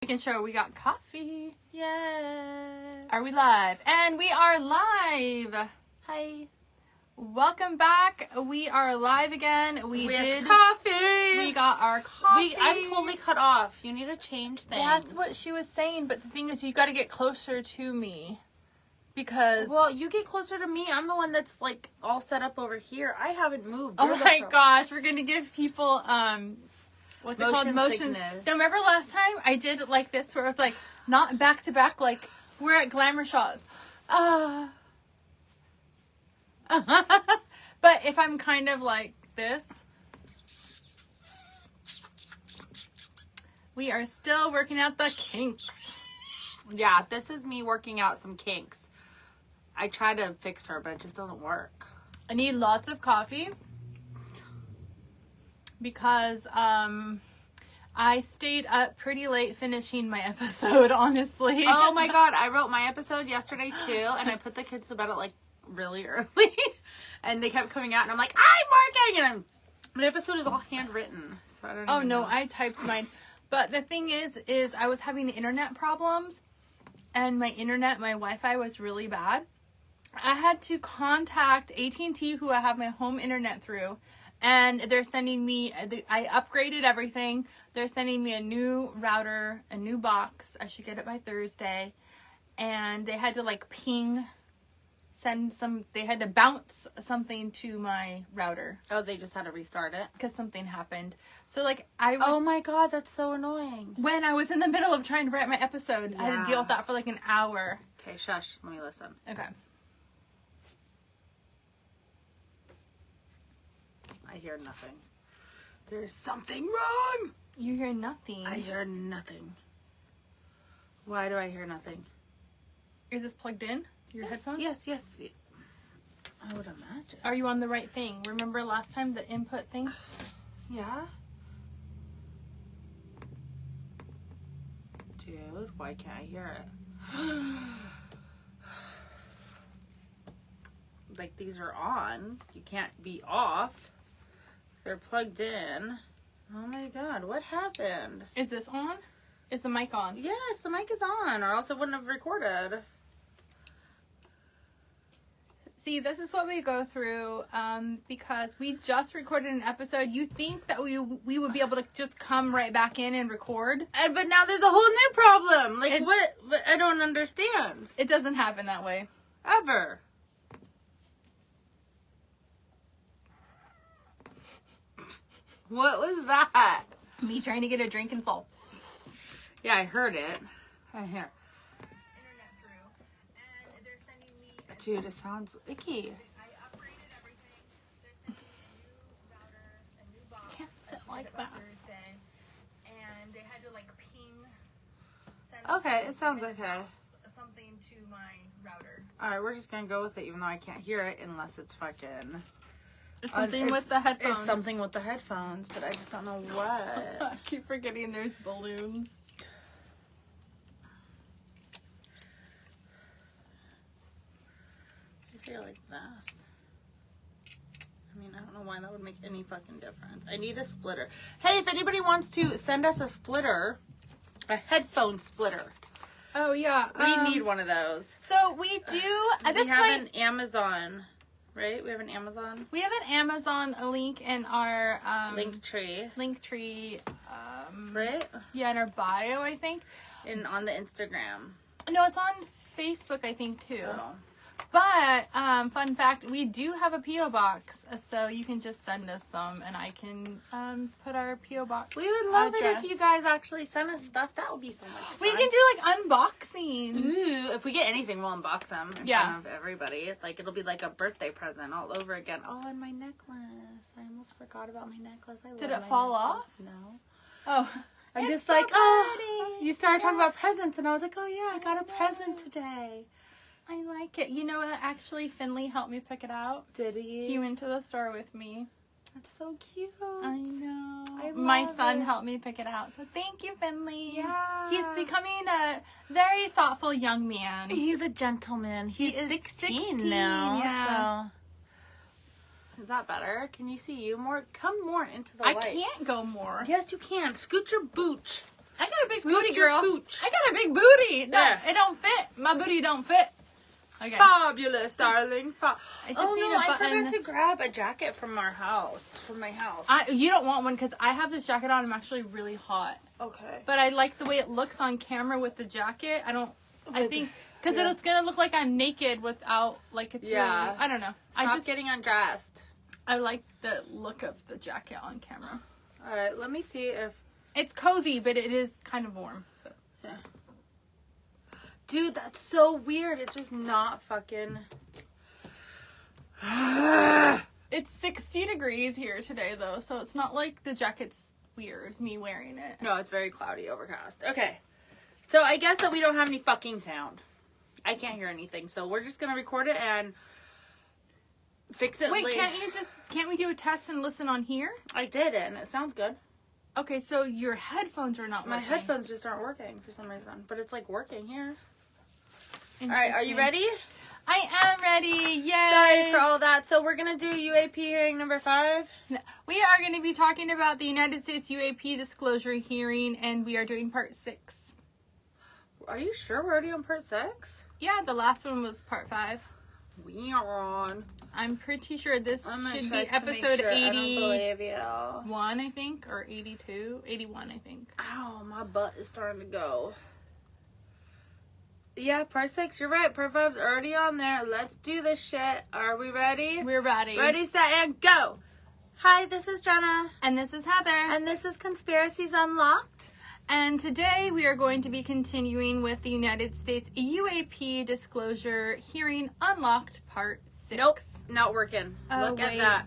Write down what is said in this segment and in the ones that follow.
Making sure we got coffee. Yay! Are we live? And we are live. Hi. Welcome back. We are live again. We did coffee. We got our coffee. I'm totally cut off. You need to change things. That's what she was saying, but the thing is, you got to get closer to me because. Well, you get closer to me. I'm the one that's like all set up over here. I haven't moved. Oh my gosh, we're gonna give people what's it called? Motion sickness. Now, remember last time I did it like this, where it was like not back to back, like we're at glamour shots. But if I'm kind of like this, we are still working out the kinks. Yeah, this is me working out some kinks. I try to fix her, but it just doesn't work. I need lots of coffee because I stayed up pretty late finishing my episode, honestly. Oh my god, I wrote my episode yesterday too, and I put the kids to bed at like really early, and they kept coming out, and I'm like, I'm working, and my episode is all handwritten, so I don't. Oh even no, know. I typed mine, but the thing is I was having internet problems, and my Wi-Fi was really bad. I had to contact AT&T, who I have my home internet through, and they're sending me. I upgraded everything. They're sending me a new router, a new box. I should get it by Thursday, and they had to like they had to bounce something to my router. Oh, they just had to restart it because something happened. So like oh my god, that's so annoying. when I was in the middle of trying to write my episode, I had to deal with that for like an hour. Okay, shush. Let me listen. Okay. I hear nothing. There's something wrong. You hear nothing. I hear nothing. Why do I hear nothing? Is this plugged in? Your headphones? Yes. I would imagine. Are you on the right thing? Remember last time, the input thing? Yeah. Dude, why can't I hear it? Like, these are on. You can't be off. They're plugged in. Oh my god, what happened? Is this on? Is the mic on? Yes, the mic is on, or else it wouldn't have recorded. See, this is what we go through because we just recorded an episode. You think that we would be able to just come right back in and record? But now there's a whole new problem. Like, what? But I don't understand. It doesn't happen that way. Ever. What was that? Me trying to get a drink and salt. Yeah, I heard it. I hear. Internet through, and they're sending me. Dude, it sounds icky. I upgraded everything. They're sending me a new router, a new box. Can't sit like that. Thursday, and they had to like send. Okay, it sounds okay. Something to my router. All right, we're just gonna go with it, even though I can't hear it unless it's fucking. It's something with the headphones. It's something with the headphones, but I just don't know what. I keep forgetting there's balloons. I feel like this. I mean, I don't know why that would make any fucking difference. I need a splitter. Hey, if anybody wants to send us a splitter, a headphone splitter. Oh yeah, We need one of those. So we do. At this we have point, an Amazon, right? We have an Amazon. we have an Amazon link in our Link tree. Right? Yeah, in our bio, I think. And on the Instagram. No, it's on Facebook, I think too. Oh. But fun fact, we do have a PO box, so you can just send us some, and I can put our PO box. We would love address. it if you guys actually sent us stuff. That would be so much fun. We can do like unboxing. Ooh, if we get anything, we'll unbox them in Yeah. front of everybody. Like, it'll be like a birthday present all over again. Oh, and my necklace. I almost forgot about my necklace. Did it fall off? No. Oh, I'm it's just so like, pretty. you started talking about presents, and I was like, oh yeah, I got a present today. I like it. You know what? Actually, Finley helped me pick it out. Did he? He went to the store with me. That's so cute. I know. I My love son it. helped me pick it out. So thank you, Finley. Yeah. He's becoming a very thoughtful young man. He's a gentleman. He is 16 now. yeah. So. Is that better? Can you see you more? Come more into the I light. can't go more. Yes, you can. Scoot your booch. I got a big Scoot booty, your girl. cooch. I got a big booty. No, Yeah. it don't fit. My booty don't fit. Okay. Fabulous, darling. I just need to I button forgot this. to grab a jacket from my house. You don't want one because I have this jacket on. I'm actually really hot. Okay. But I like the way it looks on camera with the jacket. I think, because Yeah. it's going to look like I'm naked without, like, it's really, I don't know. Stop getting undressed. I like the look of the jacket on camera. Alright, let me see if... It's cozy, but it is kind of warm, so. Yeah. Dude, that's so weird. It's just not fucking... It's 60 degrees here today, though, so it's not like the jacket's weird, me wearing it. No, it's very cloudy, overcast. Okay. So I guess that we don't have any fucking sound. I can't hear anything, so we're just gonna record it and fix it Wait, later. can't we do a test and listen on here? I did it, and it sounds good. Okay, so your headphones are not My working. headphones just aren't working for some reason, but it's like working here. Alright, are you ready? I am ready. Yay! Sorry for all that. So we're gonna do UAP hearing number 5. We are going to be talking about the United States UAP disclosure hearing, and we are doing part 6. Are you sure we're already on part 6? Yeah, the last one was part 5. We are on. I'm pretty sure this should be check to episode make sure. 81, I don't believe you. I think, or 82, 81, I think. Ow, my butt is starting to go. Yeah, part 6, you're right. Part 5's already on there. Let's do this shit. Are we ready? We're ready. Ready, set, and go! Hi, this is Jenna. And this is Heather. And this is Conspiracies Unlocked. And today we are going to be continuing with the United States UAP disclosure hearing unlocked part 6. Nope, not working. Oh, Look at wait. that.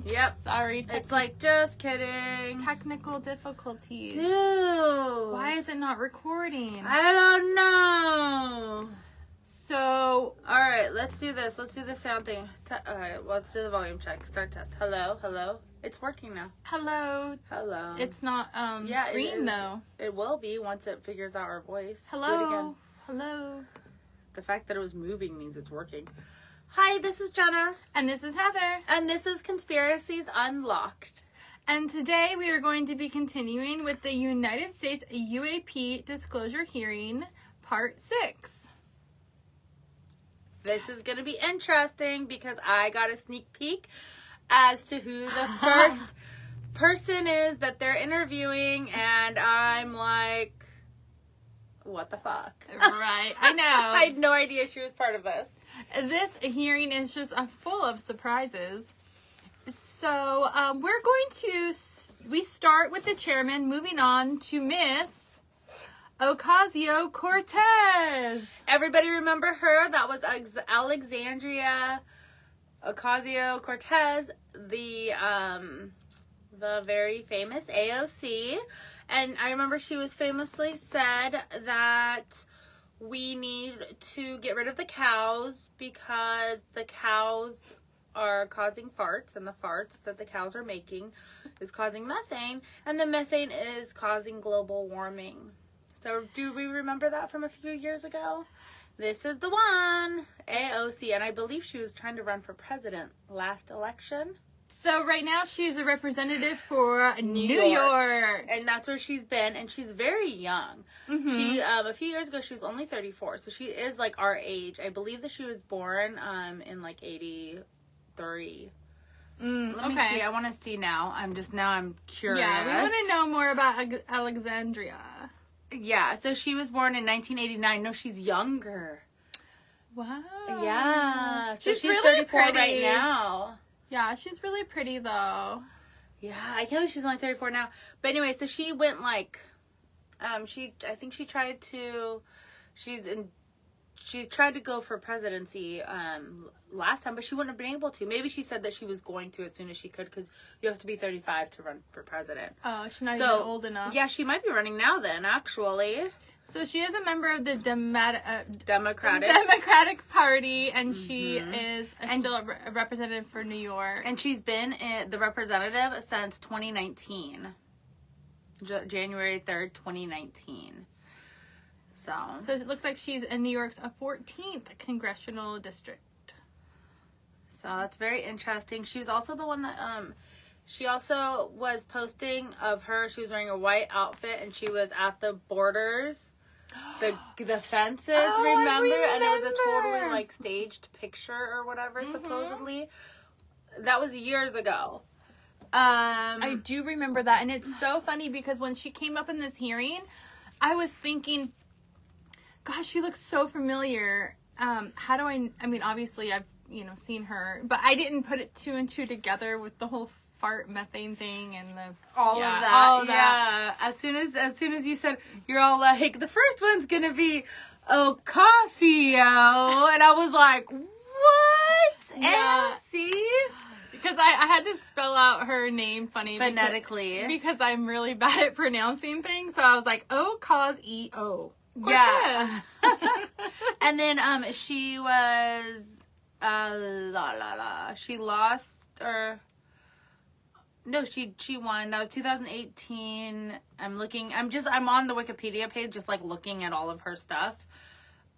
Yep. Sorry. It's like, just kidding. Technical difficulties. Dude. Why is it not recording? I don't know. So, Alright, let's do this. Let's do the sound thing. Alright, let's do the volume check. Start test. Hello, hello. It's working now. hello. Hello. It's not Yeah, it green is. though. It will be once it figures out our voice. Do it Hello. again. Hello. The fact that it was moving means it's working. Hi, this is Jenna. And this is Heather. And this is Conspiracies Unlocked. And today we are going to be continuing with the United States UAP disclosure hearing part 6. This is going to be interesting because I got a sneak peek as to who the first person is that they're interviewing, and I'm like, what the fuck? Right. I know. I had no idea she was part of this. This hearing is just full of surprises. So we're going to, we start with the chairman, moving on to Miss Ocasio-Cortez. Everybody remember her? That was Alexandria Ocasio-Cortez, the very famous AOC. And I remember she was famously said that we need to get rid of the cows because the cows are causing farts, and the farts that the cows are making is causing methane, and the methane is causing global warming. So do we remember that from a few years ago? This is the one, AOC, and I believe she was trying to run for president last election. So right now she's a representative for New York. And that's where she's been, and she's very young. Mm-hmm. She a few years ago she was only 34, so she is like our age. I believe that she was born in like 83. Let me see. I want to see now. I'm curious. Yeah, we want to know more about Alexandria. Yeah, so she was born in 1989. No, she's younger. Wow. Yeah. So she's really 34 pretty right now. Yeah, she's really pretty though. Yeah, I can't believe she's only 34 now. But anyway, so she went like, I think she tried to, she tried to go for presidency last time, but she wouldn't have been able to. Maybe she said that she was going to as soon as she could, because you have to be 35 to run for president. Oh, she's not even old enough. Yeah, she might be running now then, actually. So she is a member of the Democratic Party, and she is still a representative for New York. And she's been the representative since 2019. January 3rd, 2019. So it looks like she's in New York's 14th congressional district. So that's very interesting. She was also the one that She also was posting of her. She was wearing a white outfit, and she was at the borders, the fences. Remember? And it was a totally like staged picture or whatever. Supposedly, that was years ago. I do remember that, and it's so funny because when she came up in this hearing, I was thinking, gosh, she looks so familiar. How do I mean, obviously I've, seen her, but I didn't put it 2 and 2 together with the whole fart methane thing and all of that. As soon as you said, you're all like, the first one's gonna be Ocasio, and I was like, what? Yeah. And see? Because I had to spell out her name phonetically because I'm really bad at pronouncing things, so I was like, Ocasio. Yeah. And then she was she lost, or no, she won. That was 2018. I'm on the Wikipedia page just like looking at all of her stuff.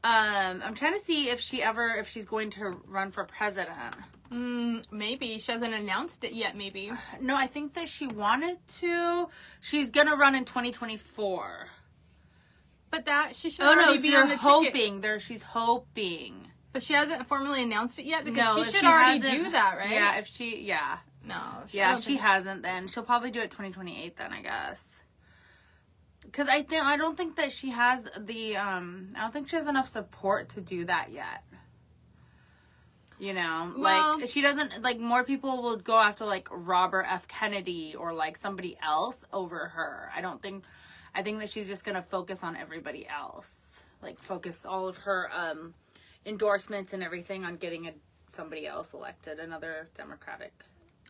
I'm trying to see if she's going to run for president. Maybe. She hasn't announced it yet, maybe. No, I think that she wanted to. She's going to run in 2024. But that, she should already be on the ticket. She's hoping. But she hasn't formally announced it yet because she should already do that, right? Yeah, No. She hasn't then. She'll probably do it 2028 then, I guess. Because I don't think that she has I don't think she has enough support to do that yet. Well, like, she doesn't, like, more people will go after, like, Robert F. Kennedy or, like, somebody else over her. I think that she's just going to focus on everybody else. Like, focus all of her endorsements and everything on getting somebody else elected, another Democratic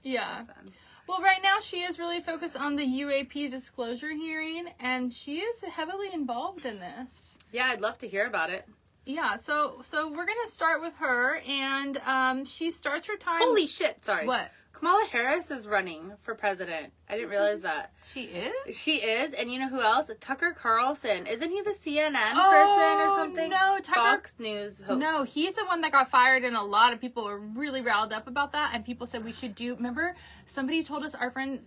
person. Well, right now she is really focused on the UAP disclosure hearing, and she is heavily involved in this. Yeah, I'd love to hear about it. Yeah, so we're going to start with her, and she starts her time... Holy shit, sorry. What? Kamala Harris is running for president. I didn't realize that. She is? She is, and you know who else? Tucker Carlson. Isn't he the CNN person or something? No, Tucker... Fox News host. No, he's the one that got fired, and a lot of people were really riled up about that, and people said we should do... Remember, somebody told us, our friend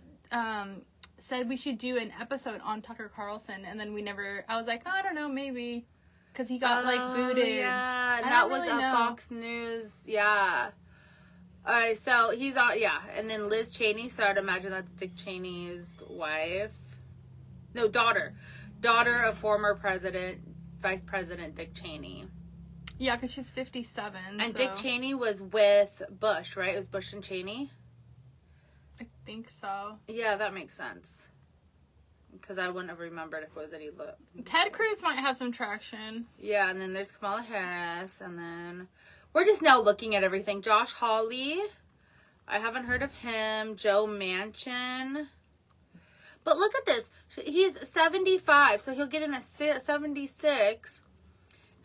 said we should do an episode on Tucker Carlson, and then we never... I was like, I don't know, maybe... Because he got, booted. Yeah, and that was really Fox News. Yeah. Alright, so he's on, and then Liz Cheney, so I'd imagine that's Dick Cheney's wife. No, daughter. Daughter of former Vice President Dick Cheney. Yeah, because she's 57. And Dick Cheney was with Bush, right? It was Bush and Cheney? I think so. Yeah, that makes sense. Because I wouldn't have remembered if it was any... Ted Cruz might have some traction. Yeah, and then there's Kamala Harris, and then... We're just now looking at everything. Josh Hawley. I haven't heard of him. Joe Manchin. But look at this. He's 75, so he'll get in at 76.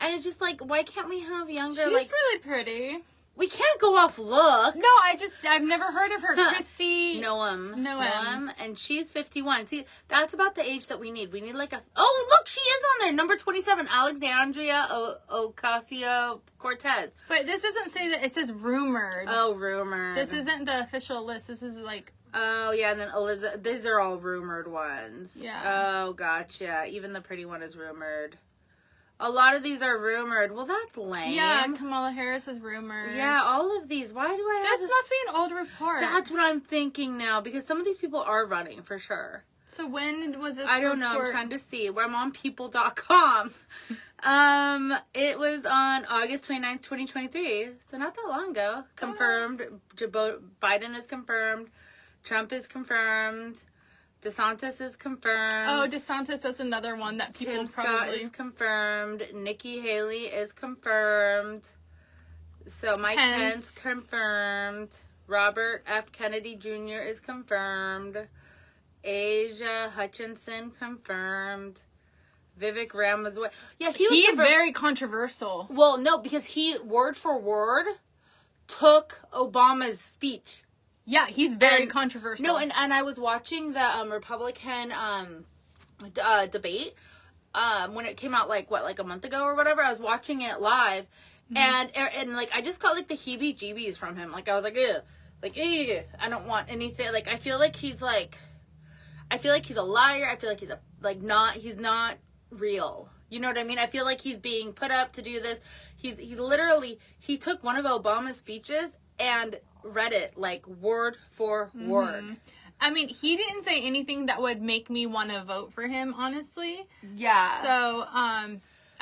And it's just like, why can't we have younger... She's really pretty. We can't go off looks. No, I've never heard of her. Christy Noam. And she's 51. See, that's about the age that we need. We need like a... Oh, look, she is on there. Number 27, Alexandria Ocasio-Cortez. But this doesn't say that. It says rumored. Oh, rumored. This isn't the official list. This is like... Oh, yeah, and then Elizabeth... These are all rumored ones. Yeah. Oh, gotcha. Even the pretty one is rumored. A lot of these are rumored. Well, that's lame. Yeah, Kamala Harris is rumored. Yeah, all of these. Why do I have... This must be an old report. That's what I'm thinking now, because some of these people are running, for sure. So when was this I don't know. I'm trying to see. I'm on people.com. It was on August 29th, 2023. So not that long ago. Confirmed. Biden is confirmed. Trump is confirmed. DeSantis is confirmed. Oh, DeSantis is another one that people Tim probably... Scott is confirmed. Nikki Haley is confirmed. So Mike Pence confirmed. Robert F. Kennedy Jr. is confirmed. Asia Hutchinson confirmed. Vivek Ramaswamy. Yeah, he's very controversial. Well, no, because he, word for word, took Obama's speech. Yeah, he's very controversial. No, and I was watching the Republican debate when it came out like a month ago or whatever. I was watching it live, and like I just got like the heebie-jeebies from him. Like I was like, ew. Like, I don't want anything. Like, I feel like he's a liar. I feel like he's not real. You know what I mean? I feel like he's being put up to do this. He's literally, he took one of Obama's speeches and read it, like, word for word. I mean, he didn't say anything that would make me want to vote for him, honestly. Yeah. So,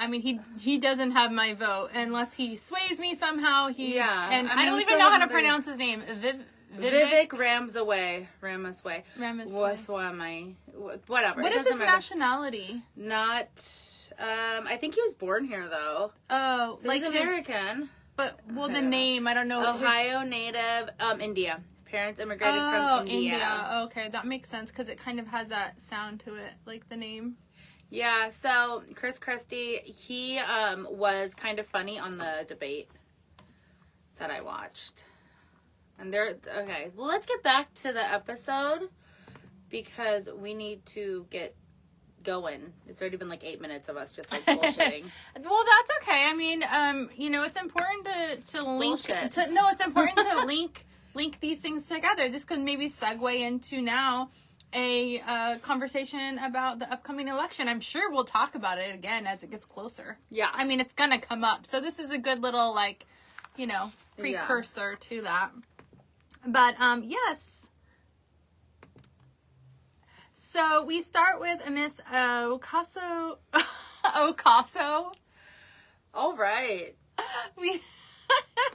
I mean, he doesn't have my vote unless he sways me somehow. And I don't even know how to pronounce his name. Vivek Ramaswamy. Whatever. What is his nationality? Not, I think he was born here, though. Oh, so like he's American. The name, I don't know. Ohio native, India. Parents immigrated from India. Okay, that makes sense because it kind of has that sound to it, like the name. Yeah, so Chris Christie, he was kind of funny on the debate that I watched. And okay, well, let's get back to the episode because we need to get going. It's already been like 8 minutes of us just like bullshitting. Well, that's okay. I mean, it's important to link. It's important to link these things together. This could maybe segue into now a conversation about the upcoming election. I'm sure we'll talk about it again as it gets closer. Yeah. I mean, it's gonna come up. So this is a good little, precursor to that. But, yes. So we start with Miss Ocaso. All right.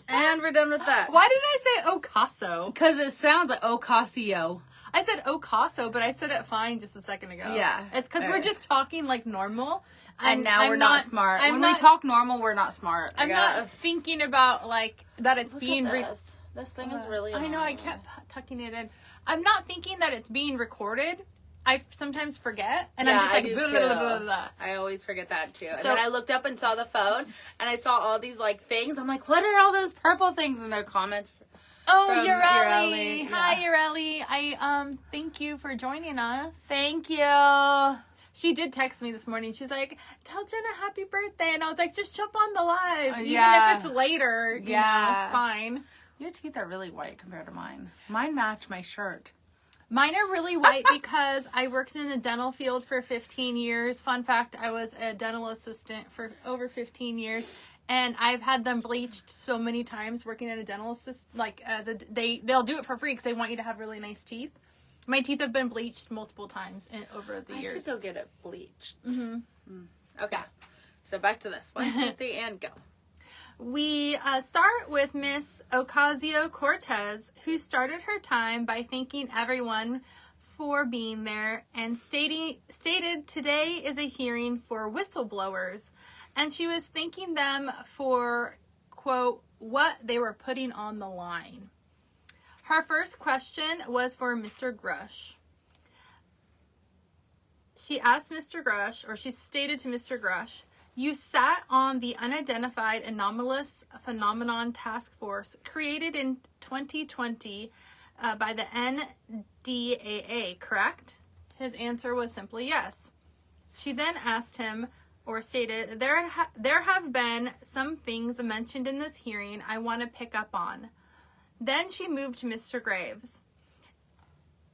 And we're done with that. Why did I say Ocaso? Because it sounds like Ocasio. I said Ocaso, but I said it fine just a second ago. Yeah. It's because we're just talking like normal. And now we're not smart. When we talk normal, we're not smart. I'm not thinking about that it's being... This thing is really annoying. I know, I kept tucking it in. I'm not thinking that it's being recorded. I sometimes forget. And I'm just like... I do too. I always forget that too. And then I looked up and saw the phone. And I saw all these things. I'm like, what are all those purple things in their comments? Oh, Ureli. Hi, Ureli. I thank you for joining us. Thank you. She did text me this morning. She's like, tell Jenna happy birthday. And I was like, just jump on the live. Even if it's later, you know, it's fine. Your teeth are really white compared to mine. Mine match my shirt. Mine are really white because I worked in the dental field for 15 years. Fun fact, I was a dental assistant for over 15 years. And I've had them bleached so many times working at a dental assistant. They'll do it for free because they want you to have really nice teeth. My teeth have been bleached multiple times over the years. I should go get it bleached. Mm-hmm. Okay. So back to this. 1, 2, 3, and go. We start with Miss Ocasio-Cortez, who started her time by thanking everyone for being there and stated today is a hearing for whistleblowers. And she was thanking them for, quote, what they were putting on the line. Her first question was for Mr. Grush. She asked Mr. Grush, or she stated to Mr. Grush, you sat on the Unidentified Anomalous Phenomenon Task Force created in 2020 by the NDAA, correct? His answer was simply yes. She then asked him, or stated, there have been some things mentioned in this hearing I want to pick up on. Then she moved to Mr. Graves.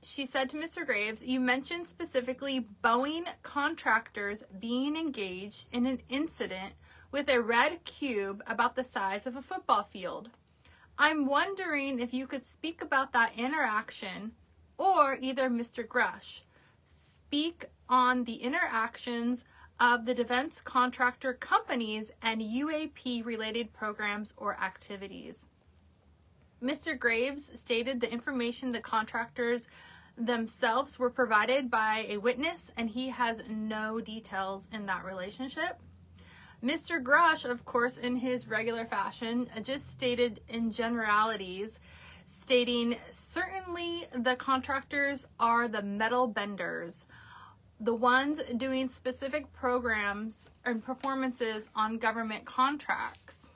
She said to Mr. Graves, you mentioned specifically Boeing contractors being engaged in an incident with a red cube about the size of a football field. I'm wondering if you could speak about that interaction, or either Mr. Grush, speak on the interactions of the defense contractor companies and UAP related programs or activities. Mr. Graves stated the information the contractors themselves were provided by a witness, and he has no details in that relationship. Mr. Grush, of course, in his regular fashion, just stated in generalities, stating certainly the contractors are the metal benders, the ones doing specific programs and performances on government contracts.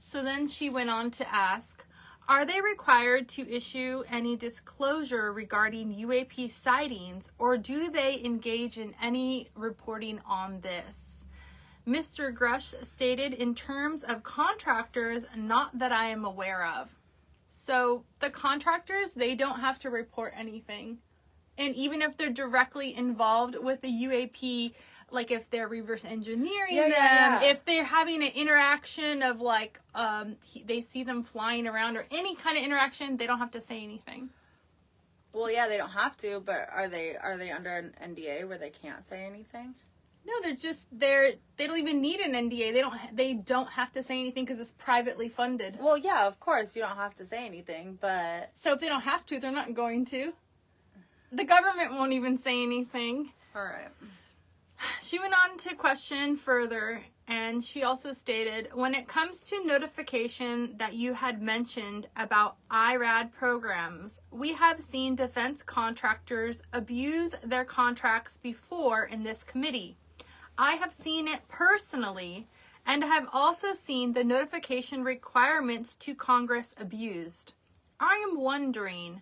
So then she went on to ask, are they required to issue any disclosure regarding UAP sightings, or do they engage in any reporting on this? Mr. Grush stated, in terms of contractors, not that I am aware of. So the contractors, they don't have to report anything. And even if they're directly involved with the UAP, like if they're reverse engineering if they're having an interaction of like, they see them flying around or any kind of interaction, they don't have to say anything. Well, yeah, they don't have to, but are they under an NDA where they can't say anything? No, they don't even need an NDA. They don't have to say anything because it's privately funded. Well, yeah, of course, you don't have to say anything, but... So if they don't have to, they're not going to. The government won't even say anything. All right. She went on to question further, and she also stated, when it comes to notification that you had mentioned about IRAD programs, we have seen defense contractors abuse their contracts before in this committee. I have seen it personally, and have also seen the notification requirements to Congress abused. I am wondering,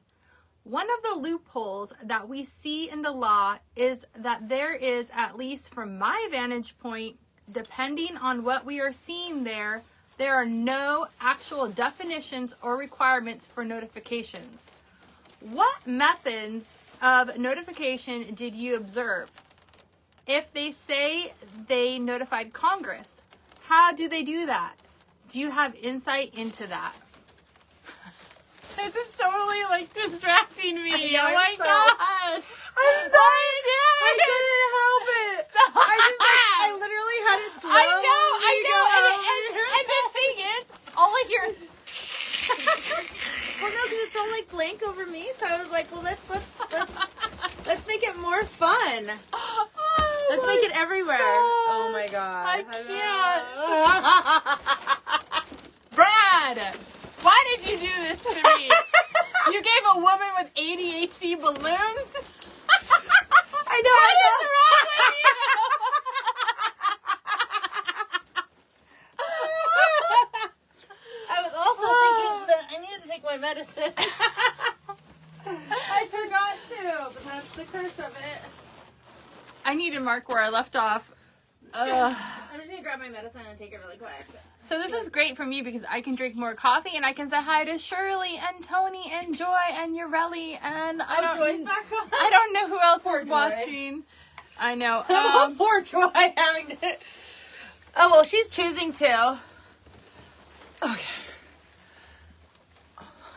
one of the loopholes that we see in the law is that there is, at least from my vantage point, depending on what we are seeing there are no actual definitions or requirements for notifications. What methods of notification did you observe? If they say they notified Congress, how do they do that? Do you have insight into that? This is totally, like, distracting me. I know, oh, my God. I'm sorry. I couldn't help it. I literally had it slow. I know. And the thing is, all I hear is... Well, no, because it's all, like, blank over me, so I was like, well, let's make it more fun. Let's make it everywhere. God. Oh, my God. I can't. Brad! Why did you do this to me? You gave a woman with ADHD balloons? I know. What is wrong with you? I was also thinking that I needed to take my medicine. I forgot to, but that's the curse of it. I need to mark where I left off. I'm just going to grab my medicine and take it really quick. So this is great for me because I can drink more coffee and I can say hi to Shirley and Tony and Joy and Ureli and Joy's back on? I don't know who else Poor is Joy. watching. I know. Poor Joy having to... Oh, well, she's choosing to. Okay.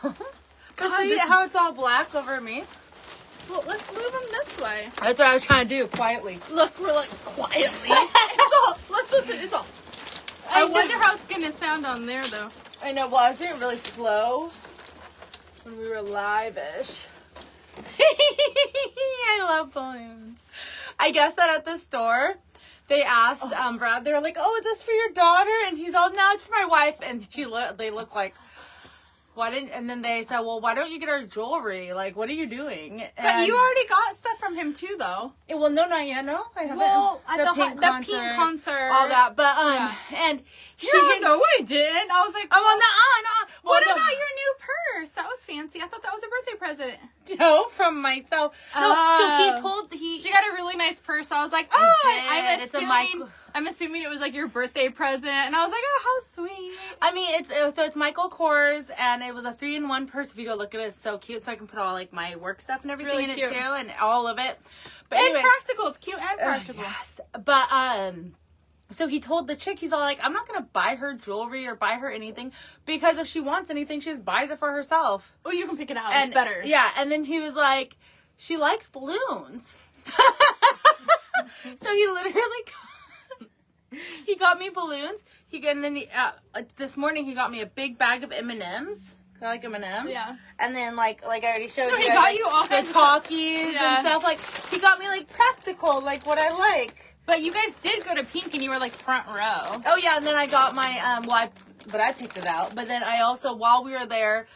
But see how it's all black over me? Well, let's move them this way. That's what I was trying to do, quietly. Look, we're like quietly. It's all. Let's listen. It's all. I wonder how it's gonna sound on there, though. I know. Well, I was doing it really slow when we were live-ish. I love balloons. I guess that at the store, they asked Brad. They were like, "Oh, is this for your daughter?" And he's all, "No, it's for my wife." And they look like, "Why didn't?" And then they said, "Well, why don't you get her jewelry? Like, what are you doing?" And, But you already got stuff from him too, though. Well, no, not yet. No, I haven't. Well, at the pink concert, all that. But yeah. and she no, I didn't. I was like, oh, well, no. What about your new purse? That was fancy. I thought that was a birthday present. No, from myself. No, so she got a really nice purse. I was like, I'm assuming it was like your birthday present, and I was like, oh, how sweet. I mean, it's Michael Kors, and it was a 3-in-1 purse. If you go look at it, it's so cute. So I can put all like my work stuff and everything in it too, and all of it. But anyway, practical. It's cute and practical. Yes, but so he told the chick, he's all like, I'm not gonna buy her jewelry or buy her anything because if she wants anything, she just buys it for herself. Oh, you can pick it out. It's better. Yeah, and then he was like, she likes balloons. So he literally. He got me balloons. This morning he got me a big bag of M&Ms. I like M&Ms. Yeah. And then like I already showed you. He got you all the talkies and stuff. Like he got me like practical, like what I like. But you guys did go to Pink and you were like front row. Oh yeah, and then I got my but I picked it out. But then I also, while we were there,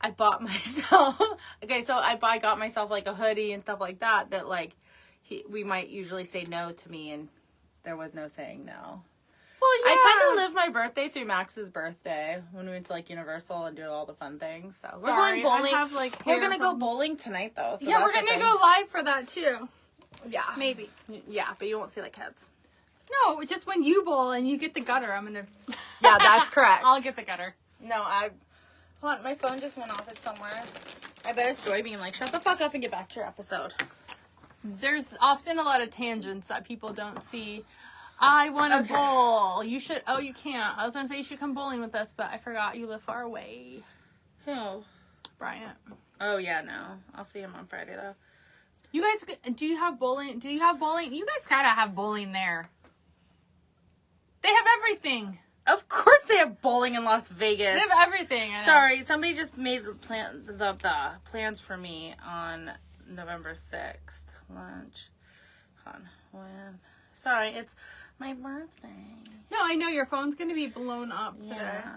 I bought myself. Okay, so I got myself like a hoodie and stuff like that. That like we might usually say no to me and. There was no saying no. Well, yeah. I kind of lived my birthday through Max's birthday when we went to like Universal and do all the fun things. So we're going bowling. We're gonna go bowling tonight though. So yeah, we're gonna go live for that too. Yeah, maybe. Yeah, but you won't see like heads. No, just when you bowl and you get the gutter, I'm gonna. Yeah, that's correct. I'll get the gutter. No, Hold on, my phone just went off. It's somewhere. I bet it's Joy being like, shut the fuck up and get back to your episode. There's often a lot of tangents that people don't see. I want to bowl. You should. Oh, you can't. I was going to say you should come bowling with us, but I forgot you live far away. Who? Bryant. Oh, yeah, no. I'll see him on Friday, though. You guys, do you have bowling? You guys gotta have bowling there. They have everything. Of course they have bowling in Las Vegas. They have everything. Sorry, somebody just made the plans for me on November 6th. Lunch. Hold on. When? Sorry, it's my birthday. No, I know your phone's gonna be blown up today. Yeah.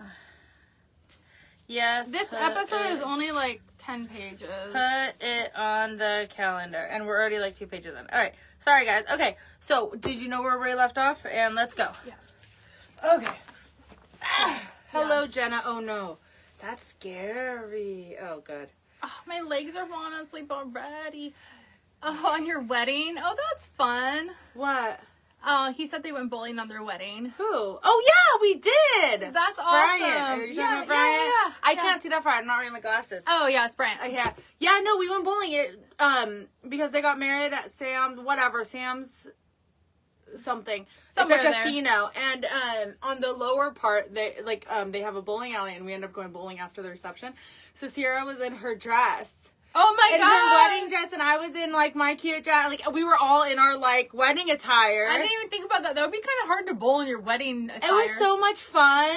Yes. This episode is only like 10 pages. Put it on the calendar. And we're already like 2 pages in. Alright. Sorry, guys. Okay. So, did you know where Ray left off? And let's go. Yeah. Okay. Hello, Jenna. Oh, no. That's scary. Oh, good. Oh, my legs are falling asleep already. Oh, on your wedding? Oh, that's fun. What? Oh, he said they went bowling on their wedding. Who? Oh, yeah, we did. That's awesome. Brian. Are you talking about Brian? Yeah. I can't see that far. I'm not wearing my glasses. Oh, yeah, it's Brian. Yeah. Yeah, no, we went bowling because they got married at Sam's something. Somewhere it's a there. casino. And on the lower part, they have a bowling alley, and we ended up going bowling after the reception. So Sierra was in her dress. Oh my god! In her wedding dress, and I was in, like, my cute dress. Like, we were all in our, like, wedding attire. I didn't even think about that. That would be kind of hard to bowl in your wedding attire. It was so much fun.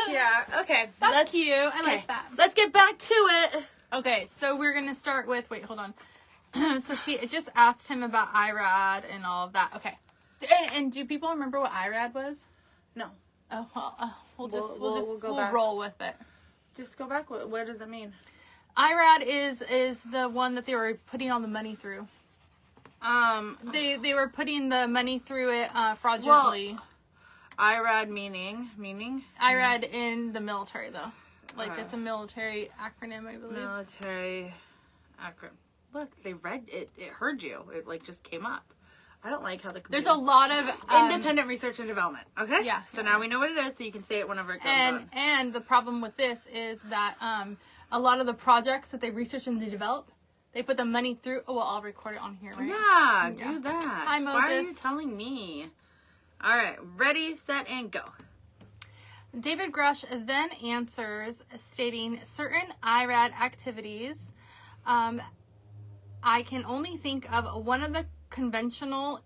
Yeah, okay. That's cute. I like that. Let's get back to it. Okay, so we're going to start with... Wait, hold on. So she just asked him about IRAD and all of that. Okay. And do people remember what IRAD was? No. Oh, well, we'll back. Roll with it. Just go back. What does it mean? IRAD is the one that they were putting all the money through. They were putting the money through it fraudulently. Well, IRAD meaning? IRAD in the military, though. Like, it's a military acronym, I believe. Military acronym. Look, they read it. It heard you. It, like, just came up. I don't like how the computer... There's a lot of... independent research and development. Okay? Yeah. So now we know what it is, so you can say it whenever it comes on. And the problem with this is that a lot of the projects that they research and they develop, they put the money through... Oh, well, I'll record it on here, right? Yeah, do that. Hi, Moses. Why are you telling me? All right. Ready, set, and go. David Grush then answers, stating, certain IRAD activities, I can only think of one of the conventional...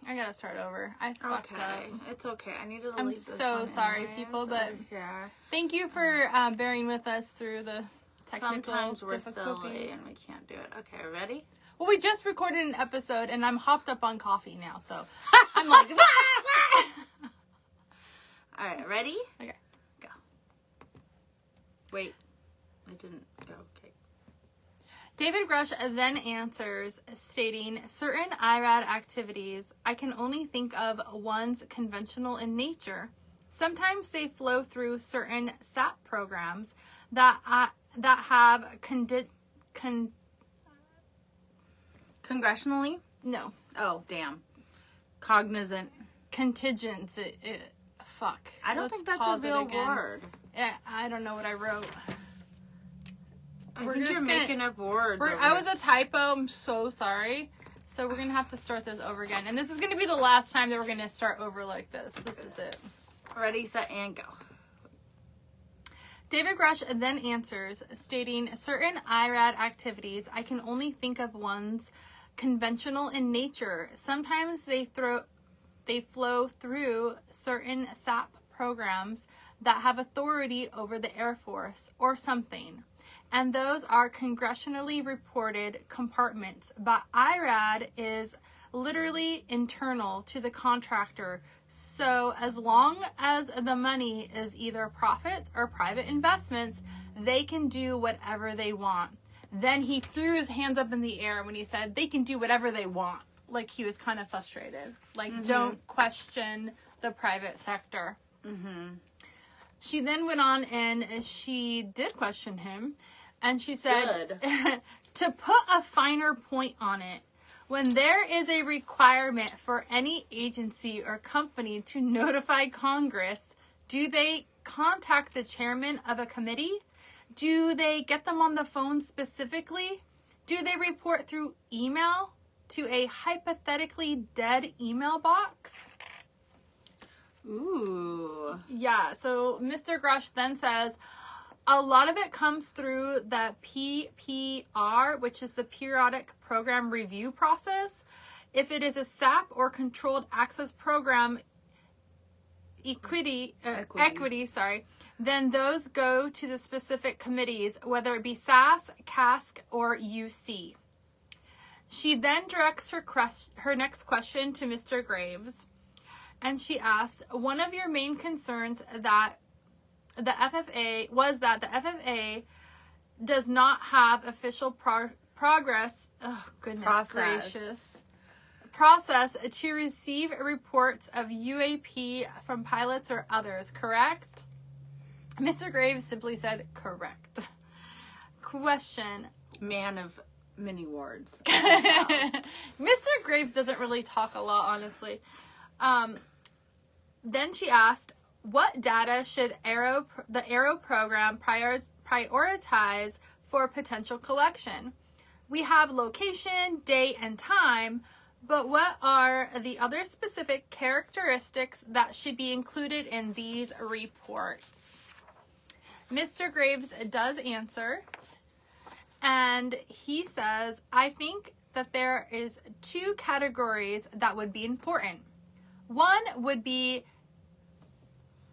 I gotta start over. I fucked up. It's okay. I need to delete I'm this so one sorry, anyways. people, but Yeah. thank you for bearing with us through the technical Sometimes we're difficulties. silly and we can't do it. Okay, ready? Well, we just recorded an episode, and I'm hopped up on coffee now, so I'm like... All right, ready? Okay. Go. Wait. I didn't go. Okay. David Grush then answers, stating, certain IRAD activities I can only think of ones conventional in nature. Sometimes they flow through certain SAP programs that have Congressionally? no. Oh, damn. Cognizant. Contingents. Fuck. I don't think that's a real word. Yeah, I don't know what I wrote. I think you're making up words. I was a typo. I'm so sorry. So we're going to have to start this over again. And this is going to be the last time that we're going to start over like this. This is it. Ready, set, and go. David Grush then answers, stating, certain IRAD activities I can only think of ones conventional in nature. Sometimes they flow through certain SAP programs that have authority over the Air Force or something. And those are congressionally reported compartments. But IRAD is literally internal to the contractor. So as long as the money is either profits or private investments, they can do whatever they want. Then he threw his hands up in the air when he said they can do whatever they want. Like he was kind of frustrated. Like, don't question the private sector. She then went on and she did question him. And she said, to put a finer point on it, when there is a requirement for any agency or company to notify Congress, do they contact the chairman of a committee? Do they get them on the phone specifically? Do they report through email to a hypothetically dead email box? Ooh. Yeah, so Mr. Grush then says, a lot of it comes through the PPR, which is the Periodic Program Review process. If it is a SAP or Controlled Access Program equity, then those go to the specific committees, whether it be SAS, CASC, or UC. She then directs her next question to Mr. Graves, and she asks, one of your main concerns that the FFA does not have official process to receive reports of UAP from pilots or others, correct? Mr. Graves simply said, correct. Question. Man of many words. Mr. Graves doesn't really talk a lot, honestly. Then she asked, what data should the Aero program prioritize for potential collection? We have location, date, and time, but what are the other specific characteristics that should be included in these reports? Mr. Graves does answer, and he says, I think that there is two categories that would be important. One would be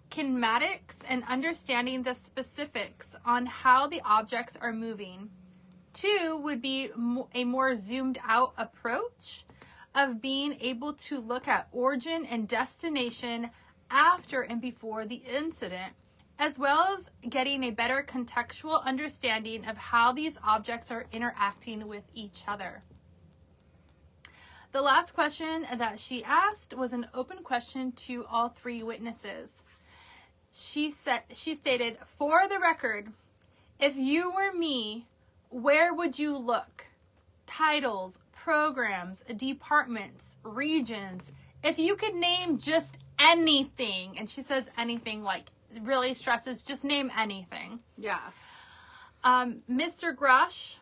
kinematics and understanding the specifics on how the objects are moving. Two would be a more zoomed out approach of being able to look at origin and destination after and before the incident, as well as getting a better contextual understanding of how these objects are interacting with each other. The last question that she asked was an open question to all three witnesses. She stated, for the record, if you were me, where would you look? Titles, programs, departments, regions. If you could name just anything, and she says anything, like really stresses, just name anything. Yeah. Mr. Grush,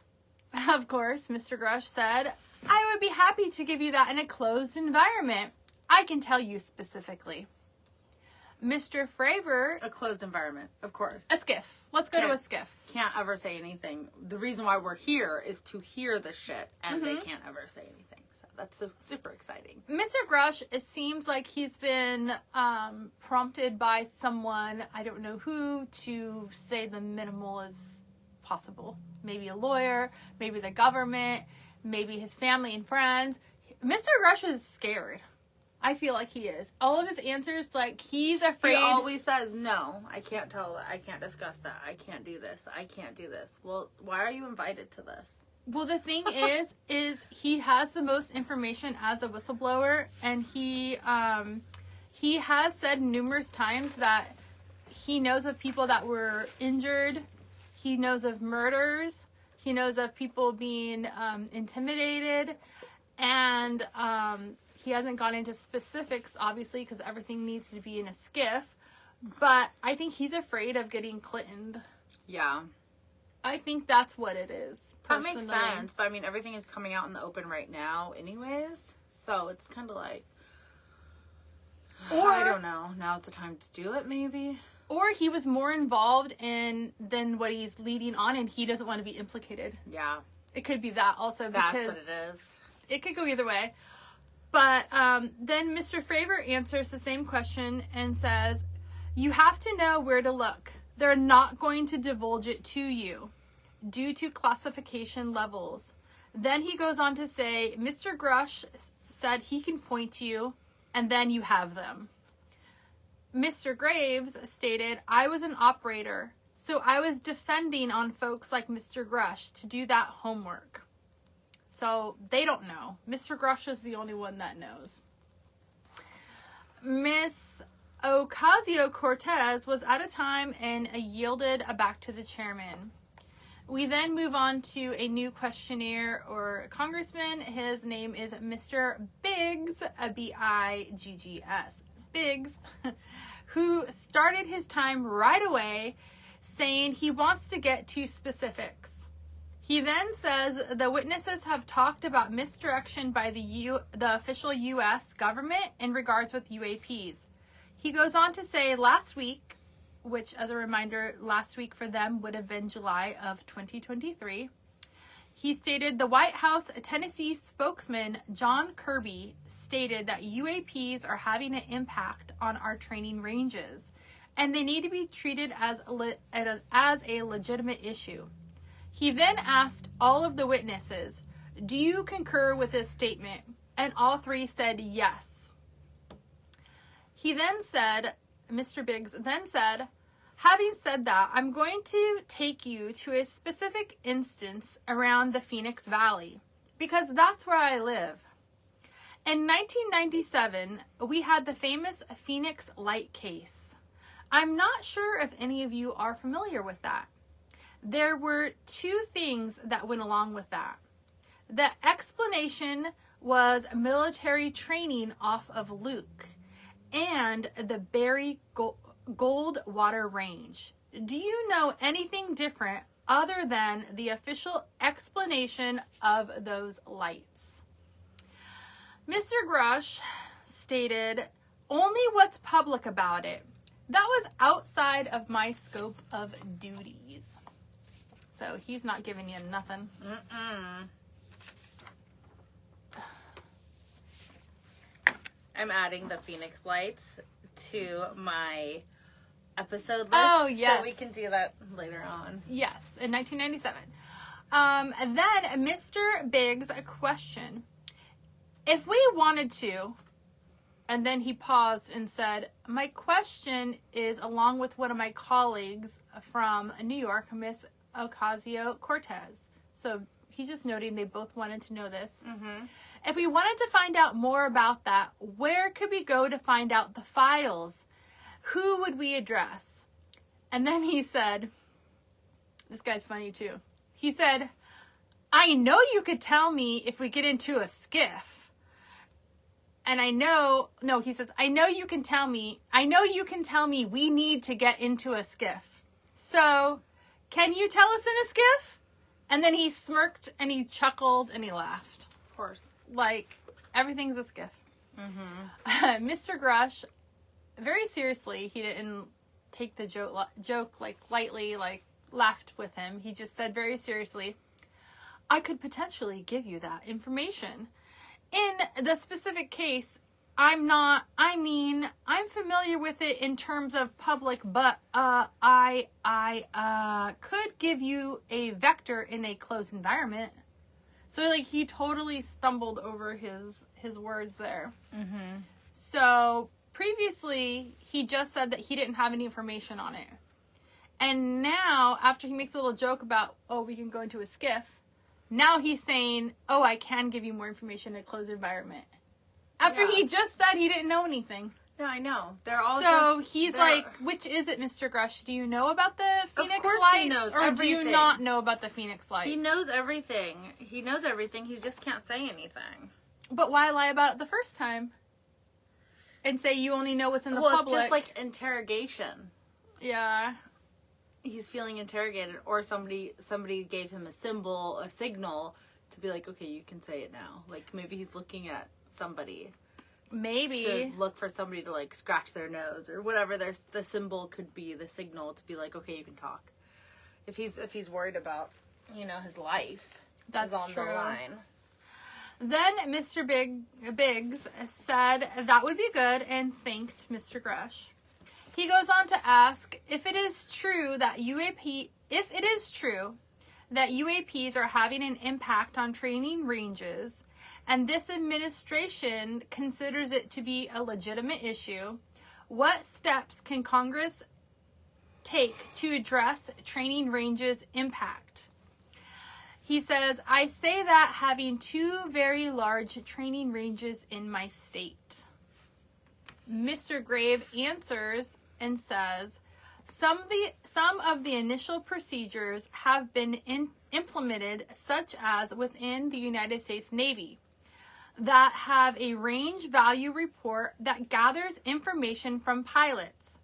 of course, Mr. Grush said, I would be happy to give you that in a closed environment. I can tell you specifically. Mr. Fravor. A closed environment, of course. A skiff. Let's go to a skiff. Can't ever say anything. The reason why we're here is to hear the shit, and they can't ever say anything. So that's super exciting. Mr. Grush, it seems like he's been prompted by someone, I don't know who, to say the minimal as possible. Maybe a lawyer, maybe the government, maybe his family and friends. Mr. Grush is scared. I feel like he is. All of his answers, like, he's afraid. He always says, no, I can't tell that. I can't discuss that. I can't do this. I can't do this. Well, why are you invited to this? Well, the thing is he has the most information as a whistleblower, and he has said numerous times that he knows of people that were injured. He knows of murders. He knows of people being intimidated, and he hasn't gone into specifics, obviously, because everything needs to be in a skiff. But I think he's afraid of getting Clintoned. Yeah. I think that's what it is, personally. That makes sense. But, I mean, everything is coming out in the open right now anyways. So, it's kind of like, I don't know. Now's the time to do it, maybe. Or he was more involved than what he's leading on, and he doesn't want to be implicated. Yeah. It could be that also. That's because what it is. It could go either way. But then Mr. Fravor answers the same question and says, you have to know where to look. They're not going to divulge it to you due to classification levels. Then he goes on to say, Mr. Grush said he can point to you, and then you have them. Mr. Graves stated, I was an operator, so I was defending on folks like Mr. Grush to do that homework. So they don't know. Mr. Grush is the only one that knows. Miss Ocasio-Cortez was at a time and yielded back to the chairman. We then move on to a new questionnaire or congressman. His name is Mr. Biggs, Biggs, Biggs, who started his time right away saying he wants to get to specifics. He then says the witnesses have talked about misdirection by the official U.S. government in regards with UAPs. He goes on to say last week, which as a reminder, last week for them would have been July of 2023, he stated the White House Tennessee spokesman John Kirby stated that UAPs are having an impact on our training ranges, and they need to be treated as a legitimate issue. He then asked all of the witnesses, do you concur with this statement? And all three said yes. He then said, Mr. Biggs then said, having said that, I'm going to take you to a specific instance around the Phoenix Valley, because that's where I live. In 1997, we had the famous Phoenix Light case. I'm not sure if any of you are familiar with that. There were two things that went along with that. The explanation was military training off of Luke and the Berry Goldwater Range. Do you know anything different other than the official explanation of those lights? Mr. Grush stated, only what's public about it. That was outside of my scope of duties. So he's not giving you nothing. I'm adding the Phoenix Lights to my episode list. Oh, yes. So we can do that later on. Yes, in 1997. And then Mr. Biggs, a question. If we wanted to, and then he paused and said, my question is along with one of my colleagues from New York, Miss Ocasio-Cortez. So he's just noting they both wanted to know this. Mm-hmm. If we wanted to find out more about that, where could we go to find out the files? Who would we address? And then he said, this guy's funny too. He said, I know you could tell me if we get into a skiff. And he says, I know you can tell me we need to get into a skiff. So, can you tell us in a skiff? And then he smirked and he chuckled and he laughed. Of course. Like, everything's a skiff. Mm-hmm. Mr. Grush, very seriously, he didn't take the joke like lightly, like laughed with him. He just said very seriously, I could potentially give you that information. In the specific case, I'm familiar with it in terms of public, but I could give you a vector in a closed environment. So like he totally stumbled over his words there. Mm-hmm. So previously he just said that he didn't have any information on it, and now after he makes a little joke about we can go into a skiff, now he's saying I can give you more information in a closed environment. After he just said he didn't know anything. No, I know. They're all he's like, which is it, Mr. Grush? Do you know about the Phoenix of course Lights? He knows or everything. Do you not know about the Phoenix Lights? He knows everything. He knows everything. He just can't say anything. But why lie about it the first time? And say you only know what's in the public? Well, it's just like interrogation. Yeah. He's feeling interrogated, or somebody gave him a signal to be like, okay, you can say it now. Like maybe he's looking at somebody. Maybe. To look for somebody to like scratch their nose or whatever the symbol could be, the signal to be like, okay, you can talk. If he's worried about, his life. That's on true. The line. Then Mr. Biggs said that would be good and thanked Mr. Grush. He goes on to ask if it is true that UAPs are having an impact on training ranges, and this administration considers it to be a legitimate issue, what steps can Congress take to address training ranges' impact? He says, I say that having two very large training ranges in my state. Mr. Grave answers and says, some of the initial procedures have been implemented, such as within the United States Navy, that have a range value report that gathers information from pilots.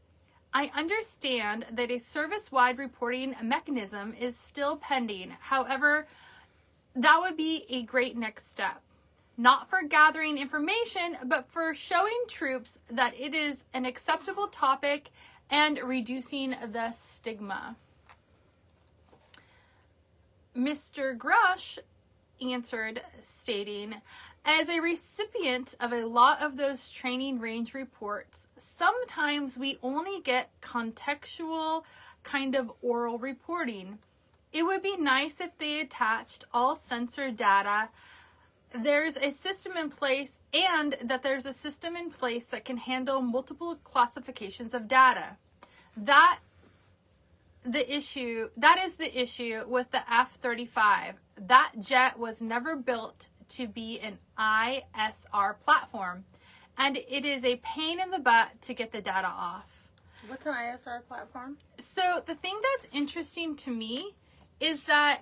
I understand that a service-wide reporting mechanism is still pending. However, that would be a great next step. Not for gathering information, but for showing troops that it is an acceptable topic and reducing the stigma. Mr. Grush answered, stating, as a recipient of a lot of those training range reports, sometimes we only get contextual kind of oral reporting. It would be nice if they attached all sensor data. There's a system in place, and that there's a system in place that can handle multiple classifications of data. That is the issue with the F-35. That jet was never built to be an ISR platform, and it is a pain in the butt to get the data off. What's an ISR platform? So the thing that's interesting to me is that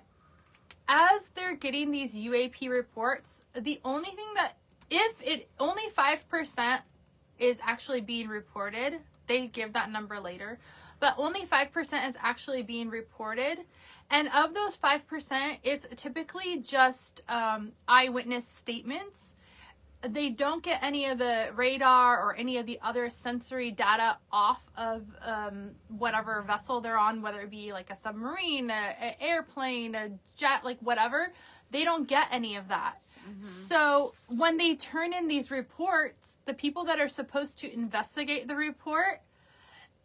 as they're getting these UAP reports, the only thing that, only 5% is actually being reported, they give that number later, but only 5% is actually being reported. And of those 5%, it's typically just eyewitness statements. They don't get any of the radar or any of the other sensory data off of whatever vessel they're on, whether it be like a submarine, an airplane, a jet, like whatever. They don't get any of that. Mm-hmm. So when they turn in these reports, the people that are supposed to investigate the report,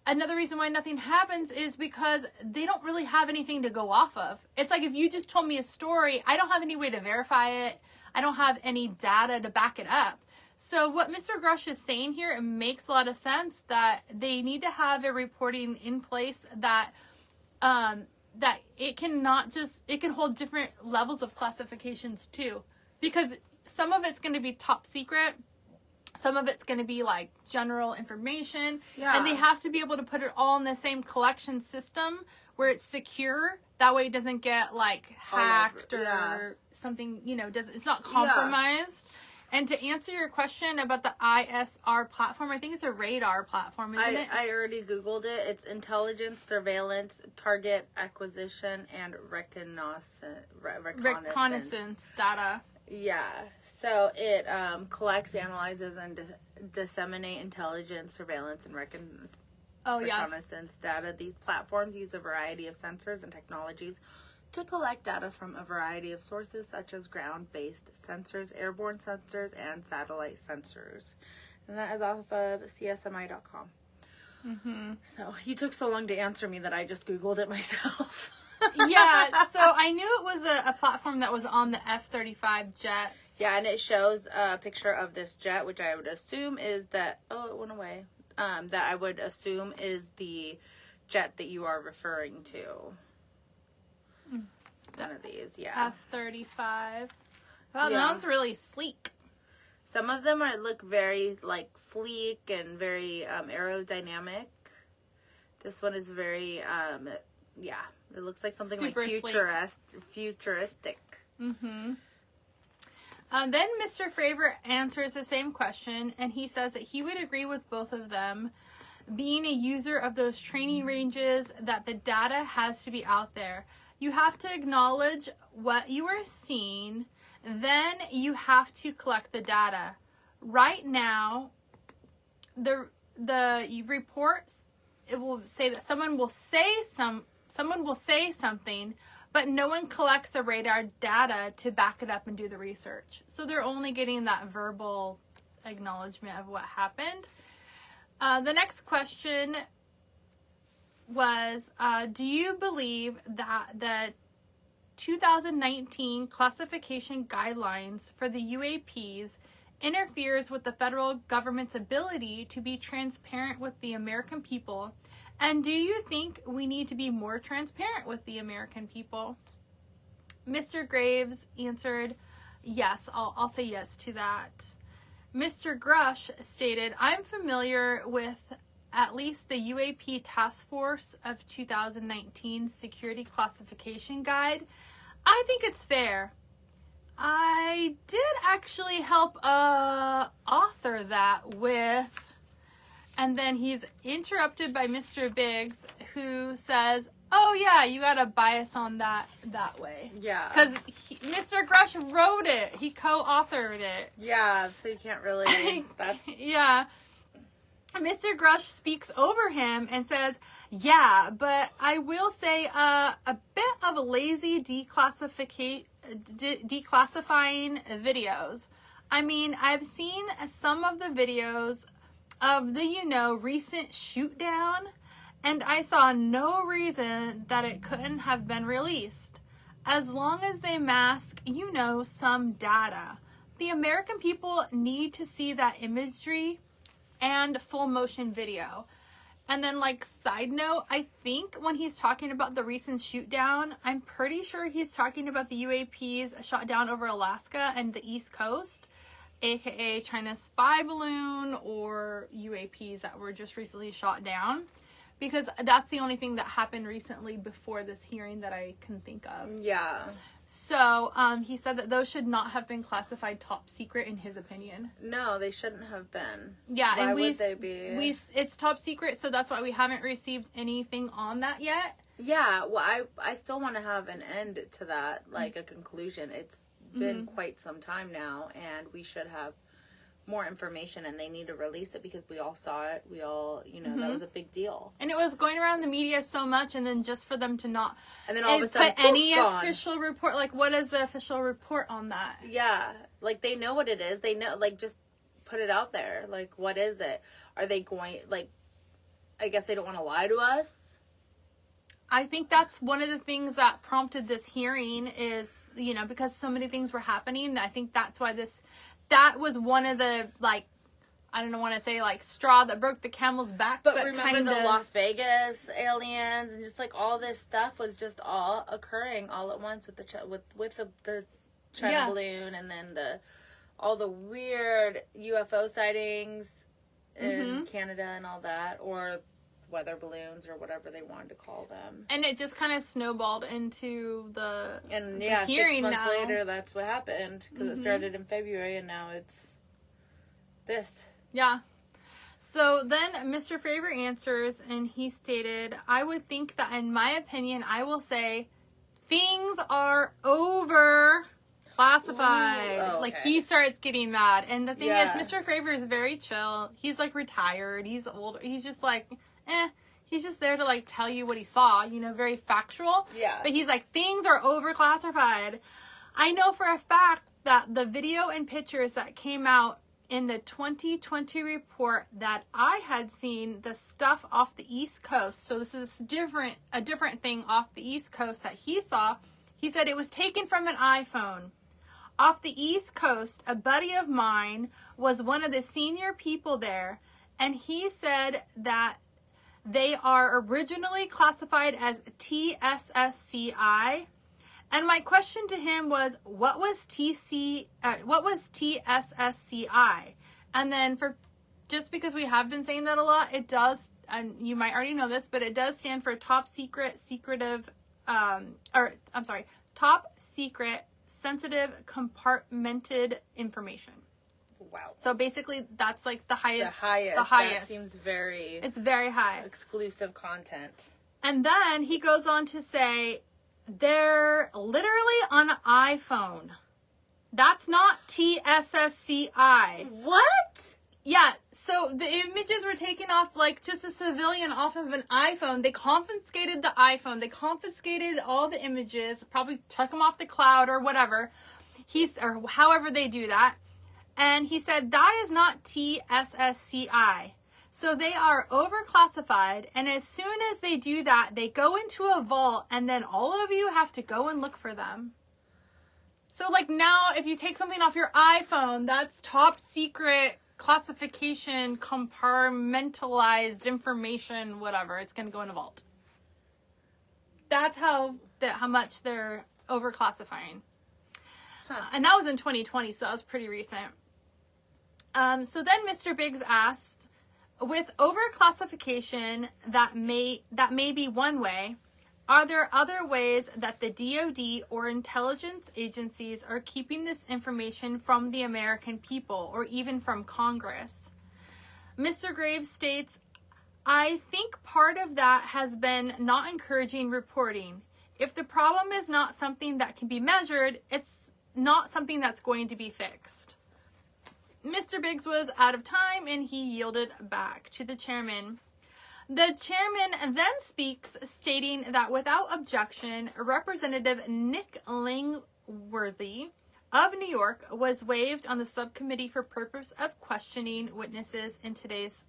another reason why nothing happens is because they don't really have anything to go off of. It's like if you just told me a story, I don't have any way to verify it. I don't have any data to back it up. So what Mr. Grush is saying here, it makes a lot of sense that they need to have a reporting in place that that it can hold different levels of classifications too. Because some of it's going to be top secret. Some of it's going to be like general information. Yeah. And they have to be able to put it all in the same collection system where it's secure. That way it doesn't get like hacked or something, it's not compromised. Yeah. And to answer your question about the ISR platform, I think it's a radar platform, isn't it? I already Googled it. It's intelligence, surveillance, target acquisition, and reconnaissance data. Yeah. So it collects, analyzes, and disseminate intelligence, surveillance, and reconnaissance data. These platforms use a variety of sensors and technologies to collect data from a variety of sources, such as ground-based sensors, airborne sensors, and satellite sensors. And that is off of csmi.com. Mm-hmm. So you took so long to answer me that I just Googled it myself. Yeah, so I knew it was a platform that was on the F-35 jets. Yeah, and it shows a picture of this jet, which I would assume is that... Oh, it went away. That I would assume is the jet that you are referring to. One of these, yeah. F-35. Well, that one's really sleek. Some of them look very, sleek and very aerodynamic. This one is very, it looks like something super futuristic. Mm-hmm. Then Mr. Fravor answers the same question, and he says that he would agree with both of them. Being a user of those training ranges, that the data has to be out there. You have to acknowledge what you are seeing, then you have to collect the data. Right now, the reports, it will say that someone will say something, but no one collects the radar data to back it up and do the research. So they're only getting that verbal acknowledgement of what happened. The next question was, do you believe that the 2019 classification guidelines for the UAPs interferes with the federal government's ability to be transparent with the American people? And do you think we need to be more transparent with the American people? Mr. Graves answered, yes, I'll say yes to that. Mr. Grush stated, I'm familiar with at least the UAP Task Force of 2019 Security Classification Guide. I think it's fair. I did actually help author that with And then he's interrupted by Mr. Biggs, who says, oh, yeah, you got a bias on that way. Yeah. Because Mr. Grush wrote it. He co-authored it. Yeah, so you can't really... That's... Yeah. Mr. Grush speaks over him and says, yeah, but I will say a bit of lazy declassifying videos. I mean, I've seen some of the videos of the, recent shoot down, and I saw no reason that it couldn't have been released. As long as they mask, some data. The American people need to see that imagery and full motion video. And then, side note, I think when he's talking about the recent shoot down, I'm pretty sure he's talking about the UAPs shot down over Alaska and the East Coast, aka China's spy balloon or UAPs that were just recently shot down. Because that's the only thing that happened recently before this hearing that I can think of. Yeah. So, he said that those should not have been classified top secret in his opinion. No, they shouldn't have been. Yeah, why and would they be? It's top secret, so that's why we haven't received anything on that yet. Yeah, well, I still want to have an end to that, a conclusion. It's been quite some time now, and we should have more information, and they need to release it because we all saw it. We all, that was a big deal. And it was going around the media so much, and then just for them to not... And then all of a sudden, put any gone. official report, what is the official report on that? Yeah, they know what it is. They know, just put it out there. What is it? Are they going, I guess they don't want to lie to us? I think that's one of the things that prompted this hearing is, because so many things were happening. I think that's why that was one of the, I don't want to say, straw that broke the camel's back. But remember the Las Vegas aliens and just, all this stuff was just all occurring all at once with the China balloon, and then all the weird UFO sightings in Canada and all that, or weather balloons or whatever they wanted to call them. And it just kind of snowballed into the hearing. 6 months later, that's what happened, because it started in February, and now it's this. Yeah. So then Mr. Fravor answers, and he stated, I would think that, in my opinion, I will say, things are over classified. Ooh, okay. He starts getting mad. And the thing is, Mr. Fravor is very chill. He's, retired. He's old. He's just he's just there to, tell you what he saw, very factual. Yeah. But he's things are over classified. I know for a fact that the video and pictures that came out in the 2020 report that I had seen, the stuff off the East Coast, so this is a different thing off the East Coast that he saw, he said it was taken from an iPhone. Off the East Coast, a buddy of mine was one of the senior people there, and he said that they are originally classified as TSSCI. And my question to him was, what was TSSCI? And then just because we have been saying that a lot, it does, and you might already know this, but it does stand for top secret, top secret, sensitive, compartmented information. Wow. So basically, that's the highest. The highest. That seems It's very high. Exclusive content. And then he goes on to say, they're literally on an iPhone. That's not TSSCI. What? Yeah, so the images were taken off just a civilian off of an iPhone. They confiscated the iPhone. They confiscated all the images, probably took them off the cloud or whatever. Or however they do that. And he said, that is not TSSCI. So they are overclassified, and as soon as they do that, they go into a vault, and then all of you have to go and look for them. So now, if you take something off your iPhone, that's top secret classification, compartmentalized information, whatever. It's going to go in a vault. That's how much they're overclassifying. Huh. And that was in 2020, so that was pretty recent. So then Mr. Biggs asked, with overclassification that may be one way, are there other ways that the DoD or intelligence agencies are keeping this information from the American people or even from Congress? Mr. Graves states, I think part of that has been not encouraging reporting. If the problem is not something that can be measured, it's not something that's going to be fixed. Mr. Biggs was out of time and he yielded back to the chairman. The chairman then speaks, stating that without objection, Representative Nick Langworthy of New York was waived on the subcommittee for purpose of questioning witnesses in today's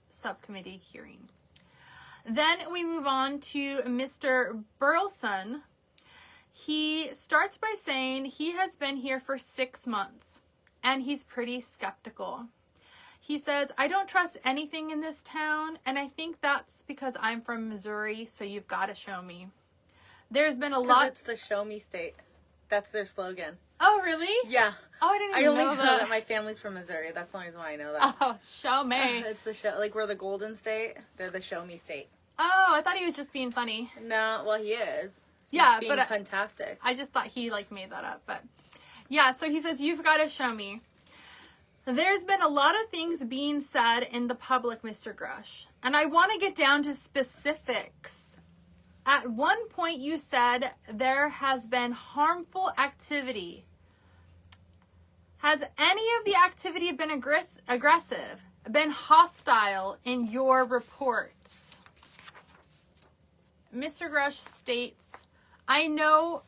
subcommittee hearing. Then we move on to Mr. Burleson. He starts by saying he has been here for 6 months and he's pretty skeptical. He says, I don't trust anything in this town, and I think that's because I'm from Missouri, so you've got to show me. There's been a lot... It's the show me state. That's their slogan. Oh, really? Yeah. Oh, I didn't even know that. I only know that my family's from Missouri. That's the only reason why I know that. Oh, show me. It's the show, like we're the Golden State. They're the show me state. Oh, I thought he was just being funny. No, well, he is. Yeah, He's being but fantastic. I just thought he made that up, but yeah. So he says you've got to show me. There's been a lot of things being said in the public, Mr. Grush, and I want to get down to specifics. At one point, you said there has been harmful activity. Has any of the activity been aggressive, been hostile in your reports? Mr. Grush states, I know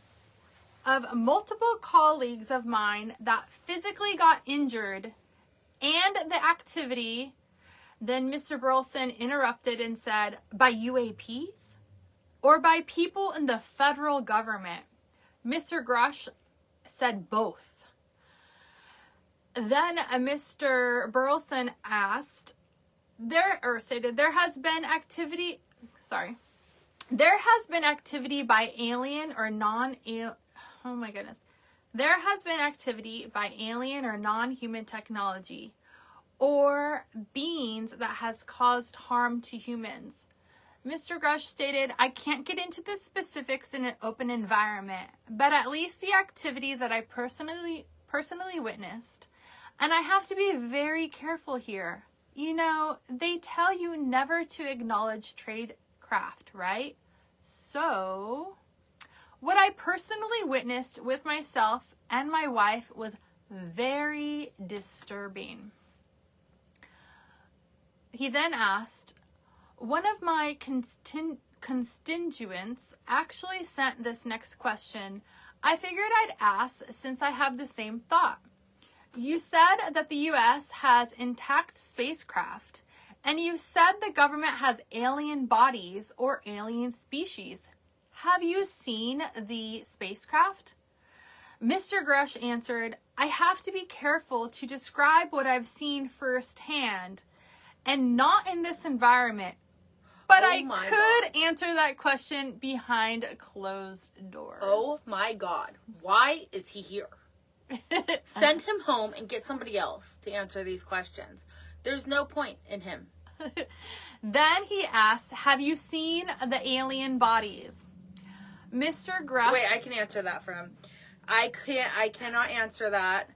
of multiple colleagues of mine that physically got injured and the activity. Then Mr. Burleson interrupted and said, by UAPs? Or by people in the federal government? Mr. Grush said both. Then Mr. Burleson asked, stated, there has been activity by alien or non-alien, oh my goodness. There has been activity by alien or non-human technology or beings that has caused harm to humans. Mr. Grush stated, I can't get into the specifics in an open environment, but at least the activity that I personally witnessed. And I have to be very careful here. You know, they tell you never to acknowledge trade craft, right? So, what I personally witnessed with myself and my wife was very disturbing. He then asked, one of my constituents actually sent this next question. I figured I'd ask since I have the same thought. You said that the U.S. has intact spacecraft, and you said the government has alien bodies or alien species. Have you seen the spacecraft? Mr. Grush answered, I have to be careful to describe what I've seen firsthand and not in this environment. But I could answer that question behind closed doors. Oh my God. Why is he here? Send him home and get somebody else to answer these questions. There's no point in him. Then he asked, have you seen the alien bodies? Mr. Grush... Wait, I can answer that for him. I cannot answer that,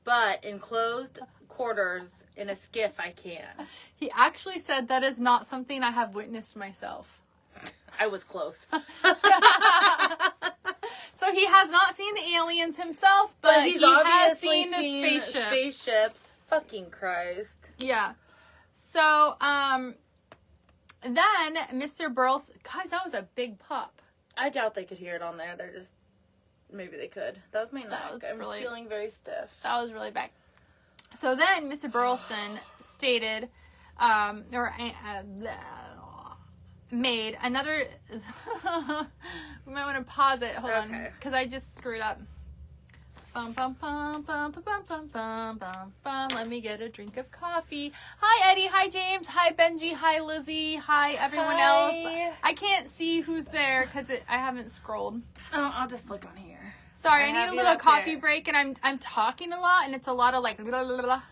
but in closed quarters in a skiff I can. He actually said that is not something I have witnessed myself. I was close. So he has not seen the aliens himself, but he's he has seen the seen spaceships. Fucking Christ. Yeah. So, then Mr. Burles... Guys, that was a big pop. I doubt they could hear it on there. They're just... Maybe they could. That was my neck. I'm feeling very stiff. That was really bad. So then Mr. Burleson stated, made another... We might want to pause it. Hold on. Because I just screwed up. Bum, bum, bum, bum, bum, bum, bum, bum, bum, bum. Let me get a drink of coffee. Hi, Eddie. Hi, James. Hi, Benji. Hi, Lizzie. Hi, everyone else. I can't see who's there because I haven't scrolled. Oh, I'll just look on here. Sorry, I need a little coffee break, and I'm talking a lot, and it's a lot of like blah, blah, blah.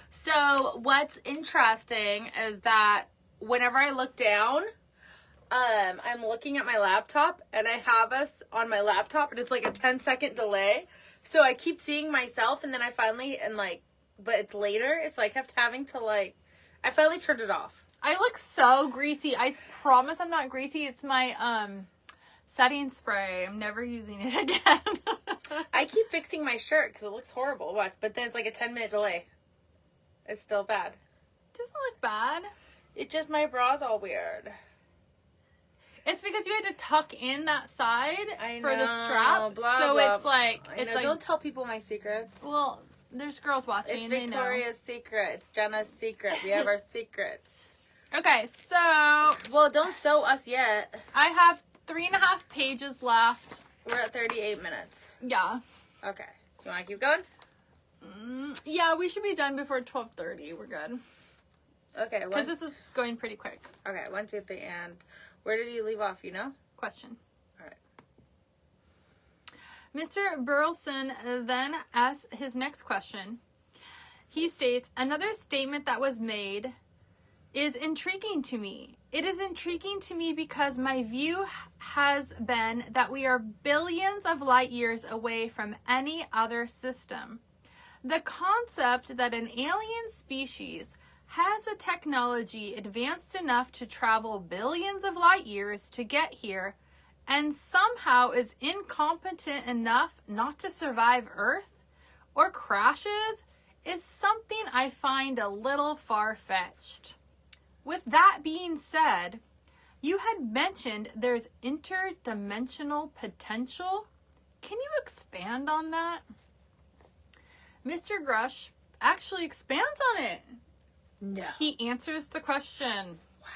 So what's interesting is that whenever I look down, I'm looking at my laptop, and I have us on my laptop, and it's like a 10-second delay. So I keep seeing myself, and then I finally, but it's later, so I kept having to I finally turned it off. I look so greasy. I promise I'm not greasy. It's my setting spray. I'm never using it again. I keep fixing my shirt because it looks horrible. What? But then it's like a 10-minute delay. It's still bad. It doesn't look bad. It just, my bra's all weird. It's because you had to tuck in that side for the strap. Blah, so blah. it's like, it's like, don't tell people my secrets. Well, there's girls watching. It's and they Victoria's secret. It's Jenna's secret. We have our secrets. Okay, so. Well, don't sew us yet. I have 3.5 pages left. We're at 38 minutes. Yeah. Okay. Do you want to keep going? Yeah, we should be done before 12:30. We're good. Okay. Because this is going pretty quick. Okay, 1, 2, 3, and where did you leave off, you know? Question. All right. Mr. Burleson then asks his next question. He states, another statement that was made is intriguing to me. It is intriguing to me because my view has been that we are billions of light years away from any other system. The concept that an alien species has a technology advanced enough to travel billions of light years to get here and somehow is incompetent enough not to survive Earth or crashes is something I find a little far-fetched. With that being said, you had mentioned there's interdimensional potential. Can you expand on that? Mr. Grush actually expands on it. No. He answers the question. Wow.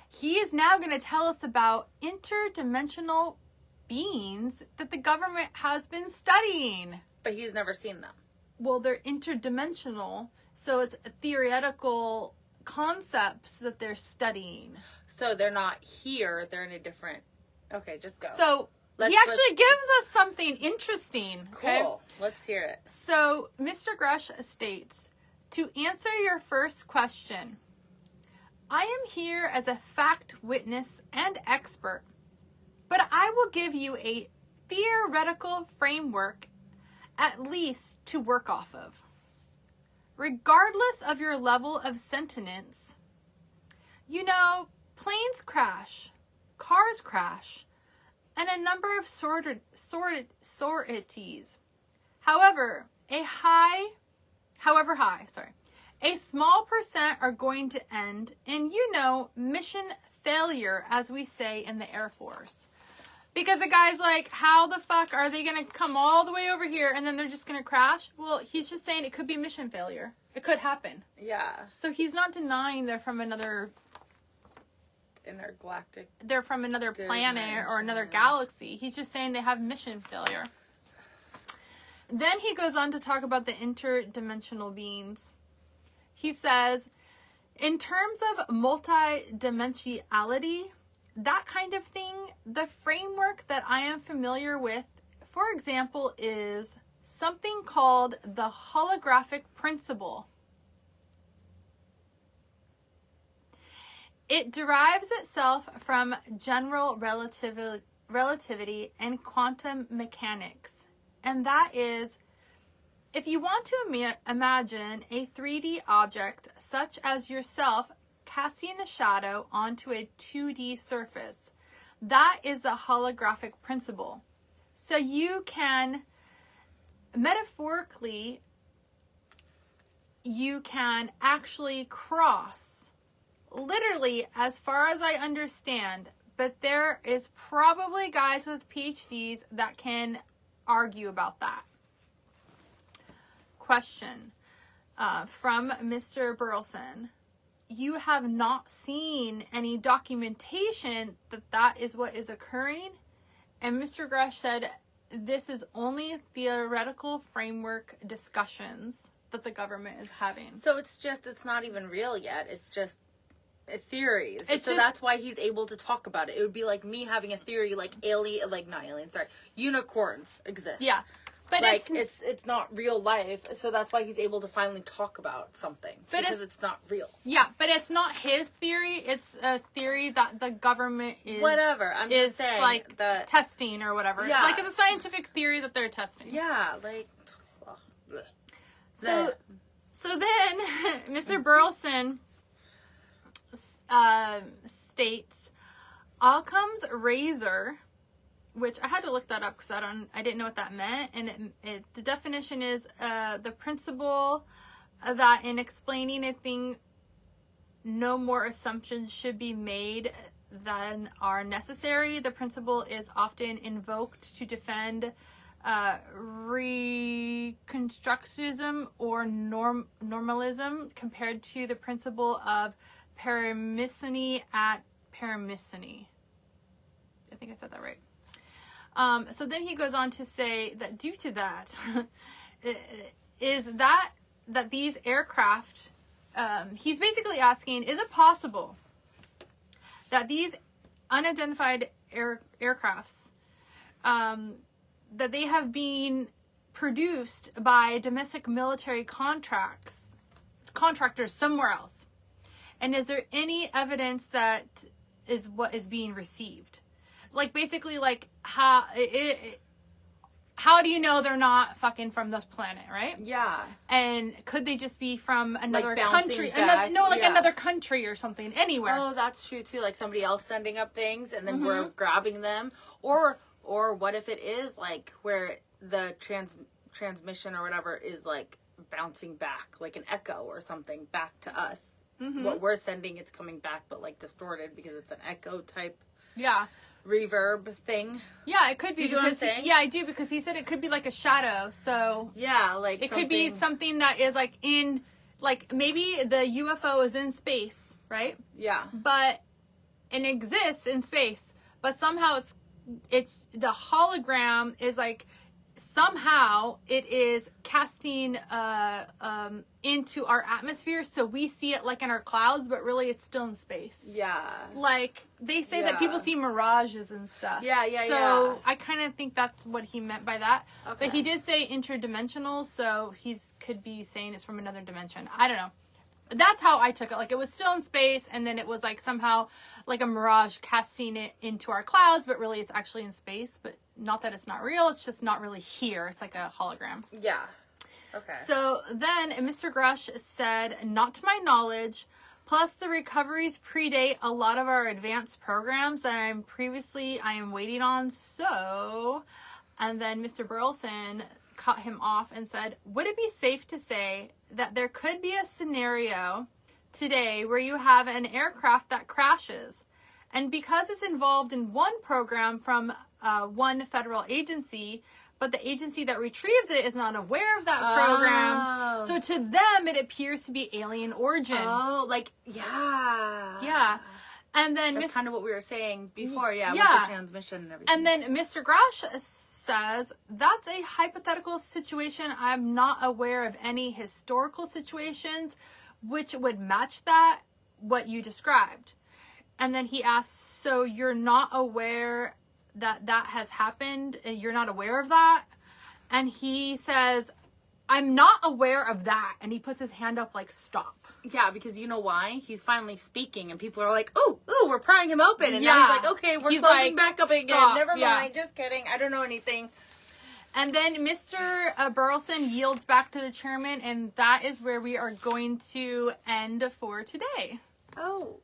He is now going to tell us about interdimensional beings that the government has been studying. But he's never seen them. Well, they're interdimensional, so it's theoretical concepts that they're studying. So they're not here, they're in a different... Okay, just go. So he actually gives us something interesting. Okay? Cool. Let's hear it. So Mr. Grush states, to answer your first question, I am here as a fact witness and expert, but I will give you a theoretical framework at least to work off of. Regardless of your level of sentience, you know, planes crash, cars crash, and a number of sororities. However, a small percent are going to end in, you know, mission failure, as we say in the Air Force. Because the guy's like, how the fuck are they going to come all the way over here and then they're just going to crash? Well, he's just saying it could be mission failure. It could happen. Yeah. So he's not denying they're from another... intergalactic. They're from another planet or another galaxy. He's just saying they have mission failure. Then he goes on to talk about the interdimensional beings. He says, in terms of multidimensionality, that kind of thing, the framework that I am familiar with, for example, is something called the holographic principle. It derives itself from general relativity and quantum mechanics. And that is, if you want to imagine a 3D object such as yourself casting a shadow onto a 2D surface, that is the holographic principle. So you can, metaphorically, you can actually cross, literally, as far as I understand, but there is probably guys with PhDs that can argue about that. Question from Mr. Burleson. You have not seen any documentation that that is what is occurring? And Mr. Grush said, this is only theoretical framework discussions that the government is having. So it's not even real yet. It's just theories. That's why he's able to talk about it. It would be like me having a theory like unicorns exist. Yeah. But like it's not real life, so that's why he's able to finally talk about something. But because it's not real. Yeah, but it's not his theory. It's a theory that the government is whatever. I'm just saying, like testing or whatever. Yeah. Like it's a scientific theory that they're testing. Yeah, like. So then, Mr. Burleson states, Occam's razor, which I had to look that up because I didn't know what that meant. And the definition is the principle that in explaining a thing, no more assumptions should be made than are necessary. The principle is often invoked to defend reconstructionism or normalism compared to the principle of parameciny at parameciny. I think I said that right. So then he goes on to say that due to that, is that these aircraft, he's basically asking, is it possible that these unidentified aircrafts, that they have been produced by domestic military contractors somewhere else? And is there any evidence that is what is being received? Like, basically, like, how do you know they're not fucking from this planet, right? Yeah. And could they just be from another like country? Back. Another country or something, anywhere. Oh, that's true too. Like somebody else sending up things and then we're grabbing them. Or what if it is like where the transmission or whatever is like bouncing back, like an echo or something back to us. What we're sending, it's coming back, but like distorted because it's an echo type. Yeah. Reverb thing. Yeah, it could be. Do you know what I'm saying? Yeah, I do, because he said it could be like a shadow. So yeah, like it could be something that is like in, like maybe the UFO is in space, right? Yeah. And exists in space, but somehow it's the hologram is like somehow it is casting into our atmosphere, so we see it like in our clouds, but really it's still in space. Yeah. Like they say that people see mirages and stuff. So I kind of think that's what he meant by that. Okay. But he did say interdimensional, so he's could be saying it's from another dimension. I don't know. That's how I took it. Like, it was still in space, and then it was like somehow like a mirage casting it into our clouds, but really it's actually in space. But not that it's not real, it's just not really here. It's like a hologram. Yeah. Okay. So then Mr. Grush said, not to my knowledge, plus the recoveries predate a lot of our advanced programs that I am waiting on, so... And then Mr. Burleson cut him off and said, would it be safe to say that there could be a scenario today where you have an aircraft that crashes, and because it's involved in one program from one federal agency, but the agency that retrieves it is not aware of that program, so to them it appears to be alien origin. Oh, like, yeah. Yeah. And then that's kind of what we were saying before, with the transmission and everything. And then Mr. Grosh says, that's a hypothetical situation. I'm not aware of any historical situations which would match that, what you described. And then he asks, so you're not aware that that has happened? And you're not aware of that? And he says, I'm not aware of that. And he puts his hand up like, stop. Yeah, because you know why? He's finally speaking, and people are like, ooh, we're prying him open. And now he's like, okay, we're closing back up again. Stop. Never mind, just kidding. I don't know anything. And then Mr. Burleson yields back to the chairman, and that is where we are going to end for today. Oh,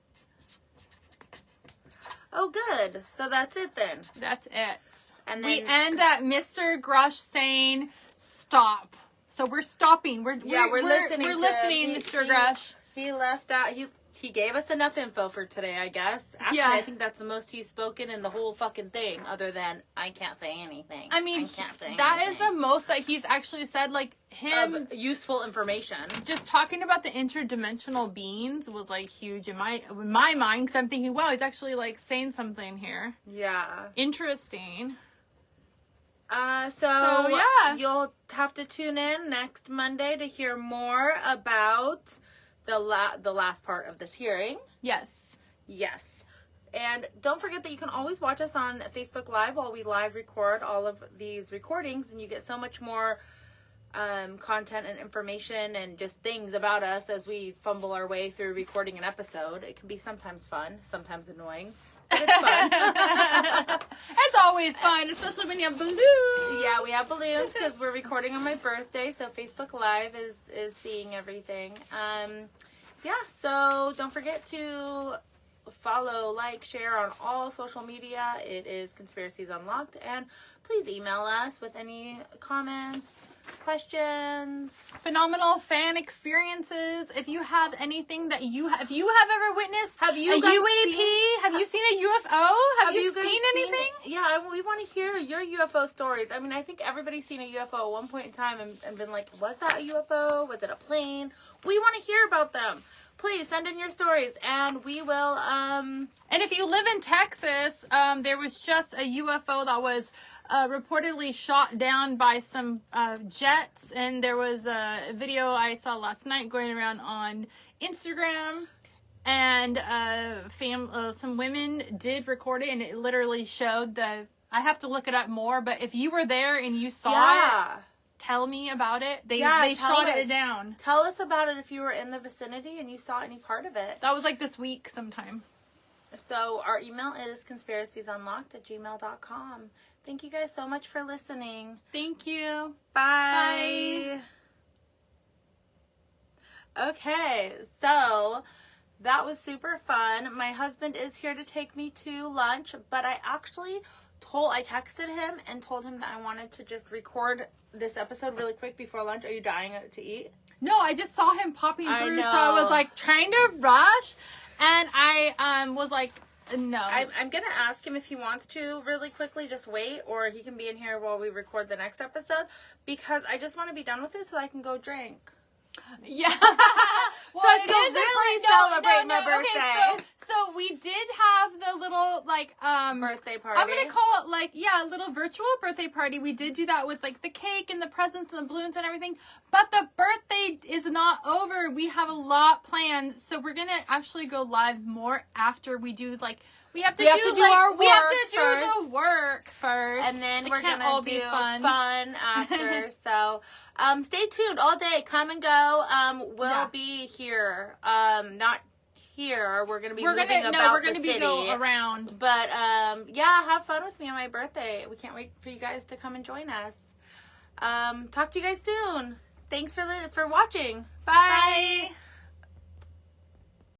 good. So that's it then. That's it. And then we end at Mr. Grush saying, stop. So we're stopping. We're listening. We're listening, Mr. Grush. He left out. He gave us enough info for today, I guess. Actually, I think that's the most he's spoken in the whole fucking thing, other than I can't say anything. I mean, that is the most that he's actually said. Like, him of useful information. Just talking about the interdimensional beings was like huge in my mind, because I'm thinking, wow, he's actually like saying something here. Yeah. Interesting. So you'll have to tune in next Monday to hear more about the last part of this hearing. Yes. And don't forget that you can always watch us on Facebook Live while we live record all of these recordings, and you get so much more content and information and just things about us as we fumble our way through recording an episode. It can be sometimes fun, sometimes annoying. But it's fun. It's always fun, especially when you have balloons. Yeah, we have balloons because we're recording on my birthday, so Facebook Live is seeing everything. So don't forget to follow, like, share on all social media. It is Conspiracies Unlocked. And please email us with any comments, questions, phenomenal fan experiences. If you have anything that if you have ever witnessed have you a guys UAP, have you seen a UFO? Have you guys seen anything? We want to hear your UFO stories. I mean, I think everybody's seen a UFO at one point in time and been like, was that a UFO? Was it a plane? We want to hear about them. Please send in your stories, and we will, And if you live in Texas, there was just a UFO that was reportedly shot down by some jets, and there was a video I saw last night going around on Instagram, and some women did record it, and it literally showed I have to look it up more, but if you were there and you saw it, tell me about it. They shot it down. Tell us about it if you were in the vicinity and you saw any part of it. That was like this week sometime. So our email is conspiraciesunlocked@gmail.com. Thank you guys so much for listening. Thank you. Bye. Okay, so that was super fun. My husband is here to take me to lunch, but I texted him and told him that I wanted to just record this episode really quick before lunch. Are you dying to eat? No, I just saw him popping through, so I was like trying to rush, and I was like, no. I'm gonna ask him if he wants to really quickly just wait, or he can be in here while we record the next episode, because I just want to be done with it so I can go drink. Yeah. Well, so I can really celebrate my birthday. Okay, so we did have the little birthday party. I'm gonna call it a little virtual birthday party. We did do that with like the cake and the presents and the balloons and everything. But the birthday is not over. We have a lot planned, so we're gonna actually go live more after we do we have to do the work first, and then we're gonna do fun after. So, stay tuned all day. Come and go. We'll be here. Not here. We're gonna be moving about the city. Go around. But have fun with me on my birthday. We can't wait for you guys to come and join us. Talk to you guys soon. Thanks for watching. Bye. Bye.